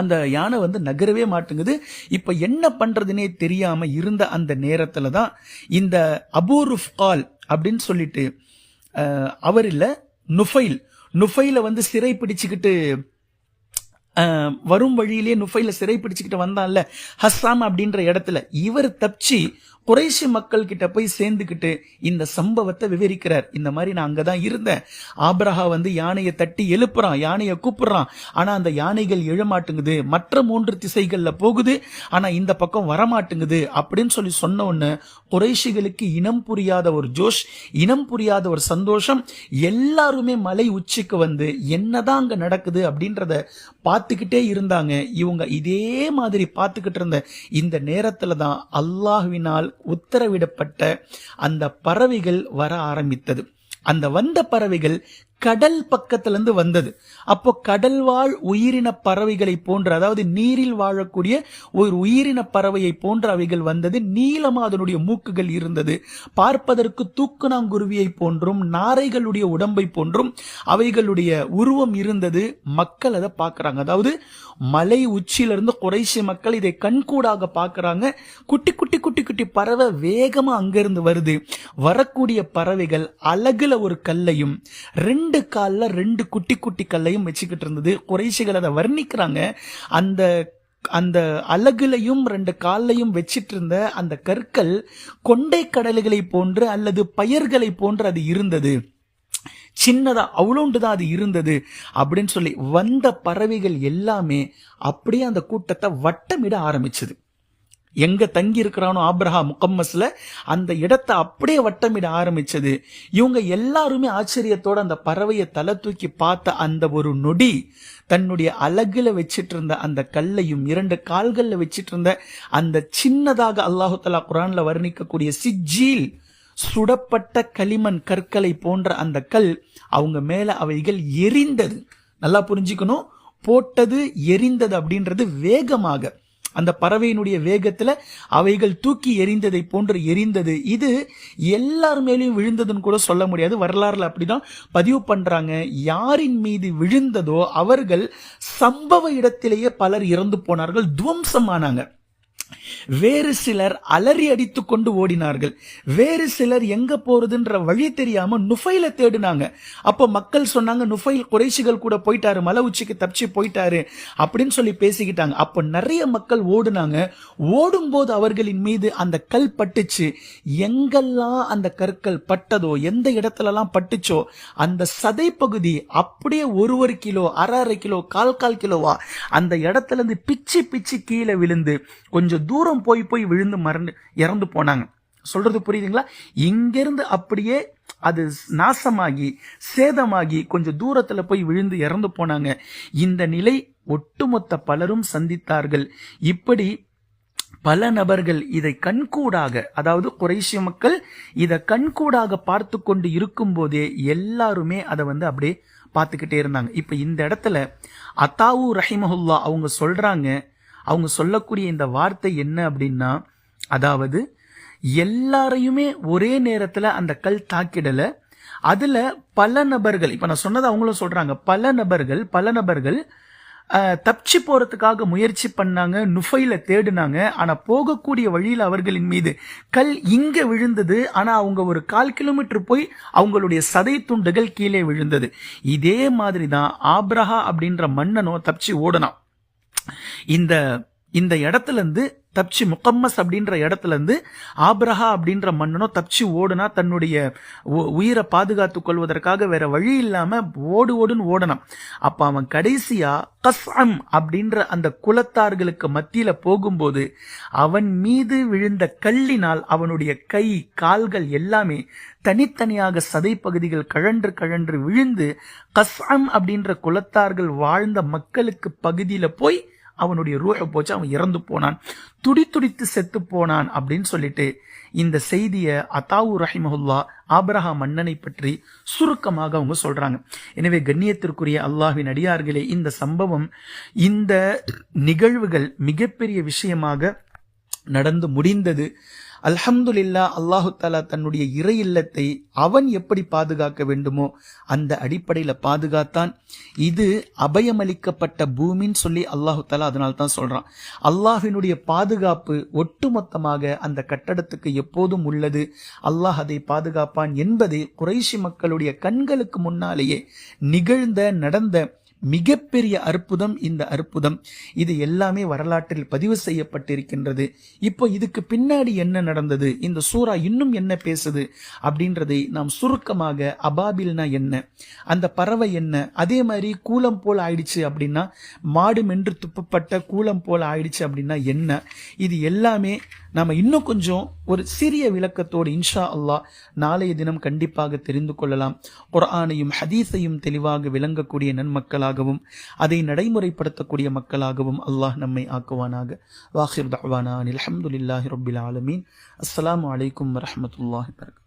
அந்த யானை நகரவே மாட்டேங்குது. இப்ப என்ன பண்றதுனே தெரியாம இருந்த அந்த நேரத்துல தான் இந்த அபூ ருஃப்கால் அப்படின்னு சொல்லிட்டு அவர் இல்ல, நுஃபைல சிறை பிடிச்சுக்கிட்டு வரும் வழியிலே நுஃபைல சிறை பிடிச்சுக்கிட்டு வந்தான்ல ஹஸ்ஸாம் அப்படின்ற இடத்துல, இவர் தப்பிச்சு குறைஷி மக்கள் கிட்ட போய் சேர்ந்துக்கிட்டு இந்த சம்பவத்தை விவரிக்கிறார். இந்த மாதிரி நான் அங்கதான் இருந்தேன், ஆப்ரஹா யானையை தட்டி எழுப்புறான், யானையை கூப்பிடுறான், ஆனா அந்த யானைகள் எழமாட்டுங்குது, மற்ற 3 திசைகள்ல போகுது, ஆனா இந்த பக்கம் வரமாட்டுங்குது அப்படின்னு சொன்ன உடனே குறைஷிகளுக்கு இனம் புரியாத ஒரு ஜோஷ், இனம் புரியாத ஒரு சந்தோஷம். எல்லாருமே மலை உச்சிக்கு என்னதான் அங்க நடக்குது அப்படின்றத பார்த்துக்கிட்டே இருந்தாங்க. இவங்க இதே மாதிரி பார்த்துக்கிட்டு இருந்த இந்த நேரத்துல தான் அல்லாஹ்வினால் உத்தரவிடப்பட்ட அந்த பறவைகள் வர ஆரம்பித்தது. அந்த வந்த பறவைகள் கடல் பக்கத்திலிருந்து வந்தது. அப்போ கடல் வாழ் உயிரின பறவைகளை போன்ற, அதாவது நீரில் வாழக்கூடிய ஒரு உயிரின பறவையை போன்ற அவைகள் வந்தது. நீளமா அதனுடைய மூக்குகள் இருந்தது. பார்ப்பதற்கு தூக்குநாங்குருவியை போன்றும் நாரைகளுடைய உடம்பை போன்றும் அவைகளுடைய உருவம் இருந்தது. மக்கள் அதை பார்க்கறாங்க. அதாவது மலை உச்சியிலிருந்து குறைஷி மக்கள் இதை கண்கூடாக பார்க்கறாங்க. குட்டி குட்டி குட்டி குட்டி பறவை வேகமா அங்கிருந்து வருது. வரக்கூடிய பறவைகள் அலகுல ஒரு கல்லையும் 2 கால்ல 2 குட்டி குட்டி கல்லையும் வச்சுக்கிட்டு இருந்தது. குறைஷிகள் அதை வர்ணிக்கிறாங்க. அந்த அந்த அலகுலையும் 2 கால்லையும் வச்சிட்டு இருந்த அந்த கற்கள் கொண்டை கடல்களை போன்று அல்லது பயர்களை போன்று அது இருந்தது, சின்னதா அவ்வளோண்டுதான் அது இருந்தது அப்படின்னு சொல்லி வந்த பறவைகள் எல்லாமே அப்படியே அந்த கூட்டத்தை வட்டமிட ஆரம்பிச்சது. எங்க தங்கி இருக்கிறானோ ஆப்ரஹா முகம்மஸ்ல அந்த இடத்தை அப்படியே வட்டமிட ஆரம்பிச்சது. இவங்க எல்லாருமே ஆச்சரியத்தோட அந்த பறவையை தலை தூக்கி பார்த்த அந்த ஒரு நொடி தன்னுடைய அலகுல வச்சிட்டு இருந்த அந்த கல்லையும் 2 கால்கள்ல வச்சிட்டு இருந்த அந்த சின்னதாக அல்லாஹு தஆலா குர்ஆன்ல வர்ணிக்கக்கூடிய சிஜ்ஜீல் சுடப்பட்ட களிமண் கற்களை போன்ற அந்த கல் அவங்க மேல அவைகள் எரிந்தது. நல்லா புரிஞ்சுக்கணும், போட்டது எரிந்தது அப்படின்றது வேகமாக, அந்த பறவையினுடைய வேகத்துல அவைகள் தூக்கி எரிந்ததை போன்று எரிந்தது. இது எல்லார் மேலேயும் விழுந்ததுன்னு கூட சொல்ல முடியாது, வரலாறுல அப்படிதான் பதிவு பண்றாங்க. யாரின் மீது விழுந்ததோ அவர்கள் சம்பவ இடத்திலேயே பலர் இறந்து போனார்கள், துவம்சமானாங்க. வேறு சிலர் அலறி அடித்து கொண்டு ஓடினார்கள். வேறு சிலர் எங்க போறதுன்ற வழி தெரியாம நுஃபைல தேடினாங்க. அப்போ மக்கள் சொன்னாங்க, நுஃபைல் குறைஷிகள் கூட போயிட்டாரு, மலை உச்சிக்கு தப்பிச்சு போயிட்டாரு அப்படின்னு சொல்லி பேசிக்கிட்டாங்க. அப்போ நிறைய மக்கள் ஓடுனாங்க. ஓடும்போது அவர்களின் மீது அந்த கல் பட்டுச்சு. எங்கெல்லாம் அந்த கற்கள் பட்டதோ, எந்த இடத்துலலாம் பட்டுச்சோ அந்த சதை பகுதி அப்படியே 1 கிலோ, அரை கிலோ, 1/4 கிலோவா அந்த இடத்துல இருந்து பிச்சு பிச்சு கீழே விழுந்து கொஞ்சம் தூரம் போய் விழுந்து இறந்து போனாங்க. சொல்றது புரியுதுங்களா? இங்கிருந்து அப்படியே அது நாசமாகி சேதமாகி கொஞ்சம் தூரத்துல போய் விழுந்து இறந்து போனாங்க. இந்த நிலை ஒட்டுமொத்த பலரும் சந்தித்தார்கள். இப்படி பல நபர்கள் இதை கண்கூடாக, அதாவது குறைஷி மக்கள் இதை கண்கூடாக பார்த்து கொண்டு இருக்கும் போதே எல்லாருமே அதை அப்படியே பார்த்துக்கிட்டே இருந்தாங்க. இப்ப இந்த இடத்துல அத்தாவு ரஹிமஹுல்லா அவங்க சொல்றாங்க, அவங்க சொல்லக்கூடிய இந்த வார்த்தை என்ன அப்படின்னா, அதாவது எல்லாரையுமே ஒரே நேரத்துல அந்த கல் தாக்கிடல, அதுல பல நபர்கள், இப்ப நான் சொன்னது அவங்களும் சொல்றாங்க, பல நபர்கள் தப்பிச்சு போறதுக்காக முயற்சி பண்ணாங்க, நுஃபைல தேடினாங்க. ஆனா போகக்கூடிய வழியில அவர்களின் மீது கல் இங்க விழுந்தது. ஆனா அவங்க ஒரு 1/4 கிலோமீட்டர் போய் அவங்களுடைய சதை துண்டுகள் கீழே விழுந்தது. இதே மாதிரிதான் ஆப்ரஹா அப்படின்ற மன்னனோ தப்பிச்சு ஓடனான். இந்த இடத்துல இருந்து தப்சி முகம்மஸ் அப்படின்ற இடத்துல இருந்து ஆப்ரஹா அப்படின்ற மன்னனோ தப்சி ஓடுனா தன்னுடைய உயிரை பாதுகாத்து கொள்வதற்காக வேற வழி இல்லாம ஓடுன்னு ஓடனான். அப்ப அவன் கடைசியா கஸ்அம் அப்படின்ற அந்த குலத்தார்களுக்கு மத்தியில போகும்போது அவன் மீது விழுந்த கல்லினால் அவனுடைய கை கால்கள் எல்லாமே தனித்தனியாக சதை பகுதிகள் கழன்று விழுந்து கஸ்அம் அப்படின்ற குலத்தார்கள் வாழ்ந்த மக்களுக்கு பகுதியில போய் அவனுடைய ரூஹ போச்சு, அவன் இறந்து போனான், துடித்து செத்து போனான் அப்படின்னு சொல்லிட்டு இந்த செய்தியை அத்தாவு ரஹிமஹுல்லா ஆப்ரஹா மன்னனை பற்றி சுருக்கமாக அவங்க சொல்றாங்க. எனவே கண்ணியத்திற்குரிய அல்லாஹ்வின் அடியார்களே, இந்த சம்பவம், இந்த நிகழ்வுகள் மிகப்பெரிய விஷயமாக நடந்து முடிந்தது. அல்ஹம்துலில்லாஹ், அல்லாஹு தஆலா தன்னுடைய இறை இல்லத்தை அவன் எப்படி பாதுகாக்க வேண்டுமோ அந்த அடிப்படையில பாதுகாத்தான். இது அபயமளிக்கப்பட்ட பூமின்னு சொல்லி அல்லாஹு தஆலா அதனால தான் சொல்றான். அல்லாஹ்வினுடைய பாதுகாப்பு ஒட்டுமொத்தமாக அந்த கட்டடத்துக்கு எப்போதும் உள்ளது. அல்லாஹ் அதை பாதுகாப்பான் என்பது குறைஷி மக்களுடைய கண்களுக்கு முன்னாலேயே நடந்த மிகப்பெரிய அற்புதம். இந்த அற்புதம் இது எல்லாமே வரலாற்றில் பதிவு செய்யப்பட்டிருக்கின்றது. இப்போ இதுக்கு பின்னாடி என்ன நடந்தது, இந்த சூரா இன்னும் என்ன பேசுது அப்படின்றதை நாம் சுருக்கமாக, அபாபில்னா என்ன, அந்த பறவை என்ன, அதே மாதிரி கூலம் போல் ஆயிடுச்சு அப்படின்னா, மாடு மென்று துப்பப்பட்ட கூலம் போல் ஆயிடுச்சு அப்படின்னா என்ன, இது எல்லாமே நாம இன்னும் கொஞ்சம் ஒரு சிறிய விளக்கத்தோடு இன்ஷா அல்லாஹ் நாளைய தினம் கண்டிப்பாக தெரிந்து கொள்ளலாம். குர்ஆனையும் ஹதீஸையும் தெளிவாக விளங்கக்கூடிய நன்மக்களாகவும் அதை நடைமுறைப்படுத்தக்கூடிய மக்களாகவும் அல்லாஹ் நம்மை ஆக்குவானாக. வாஹிர் தஅவானா அல்ஹம்துலில்லாஹி ரப்பில் ஆலமீன். அஸ்ஸலாமு அலைக்கும் வரஹ்மத்துல்லாஹி வபரகாத்துஹு.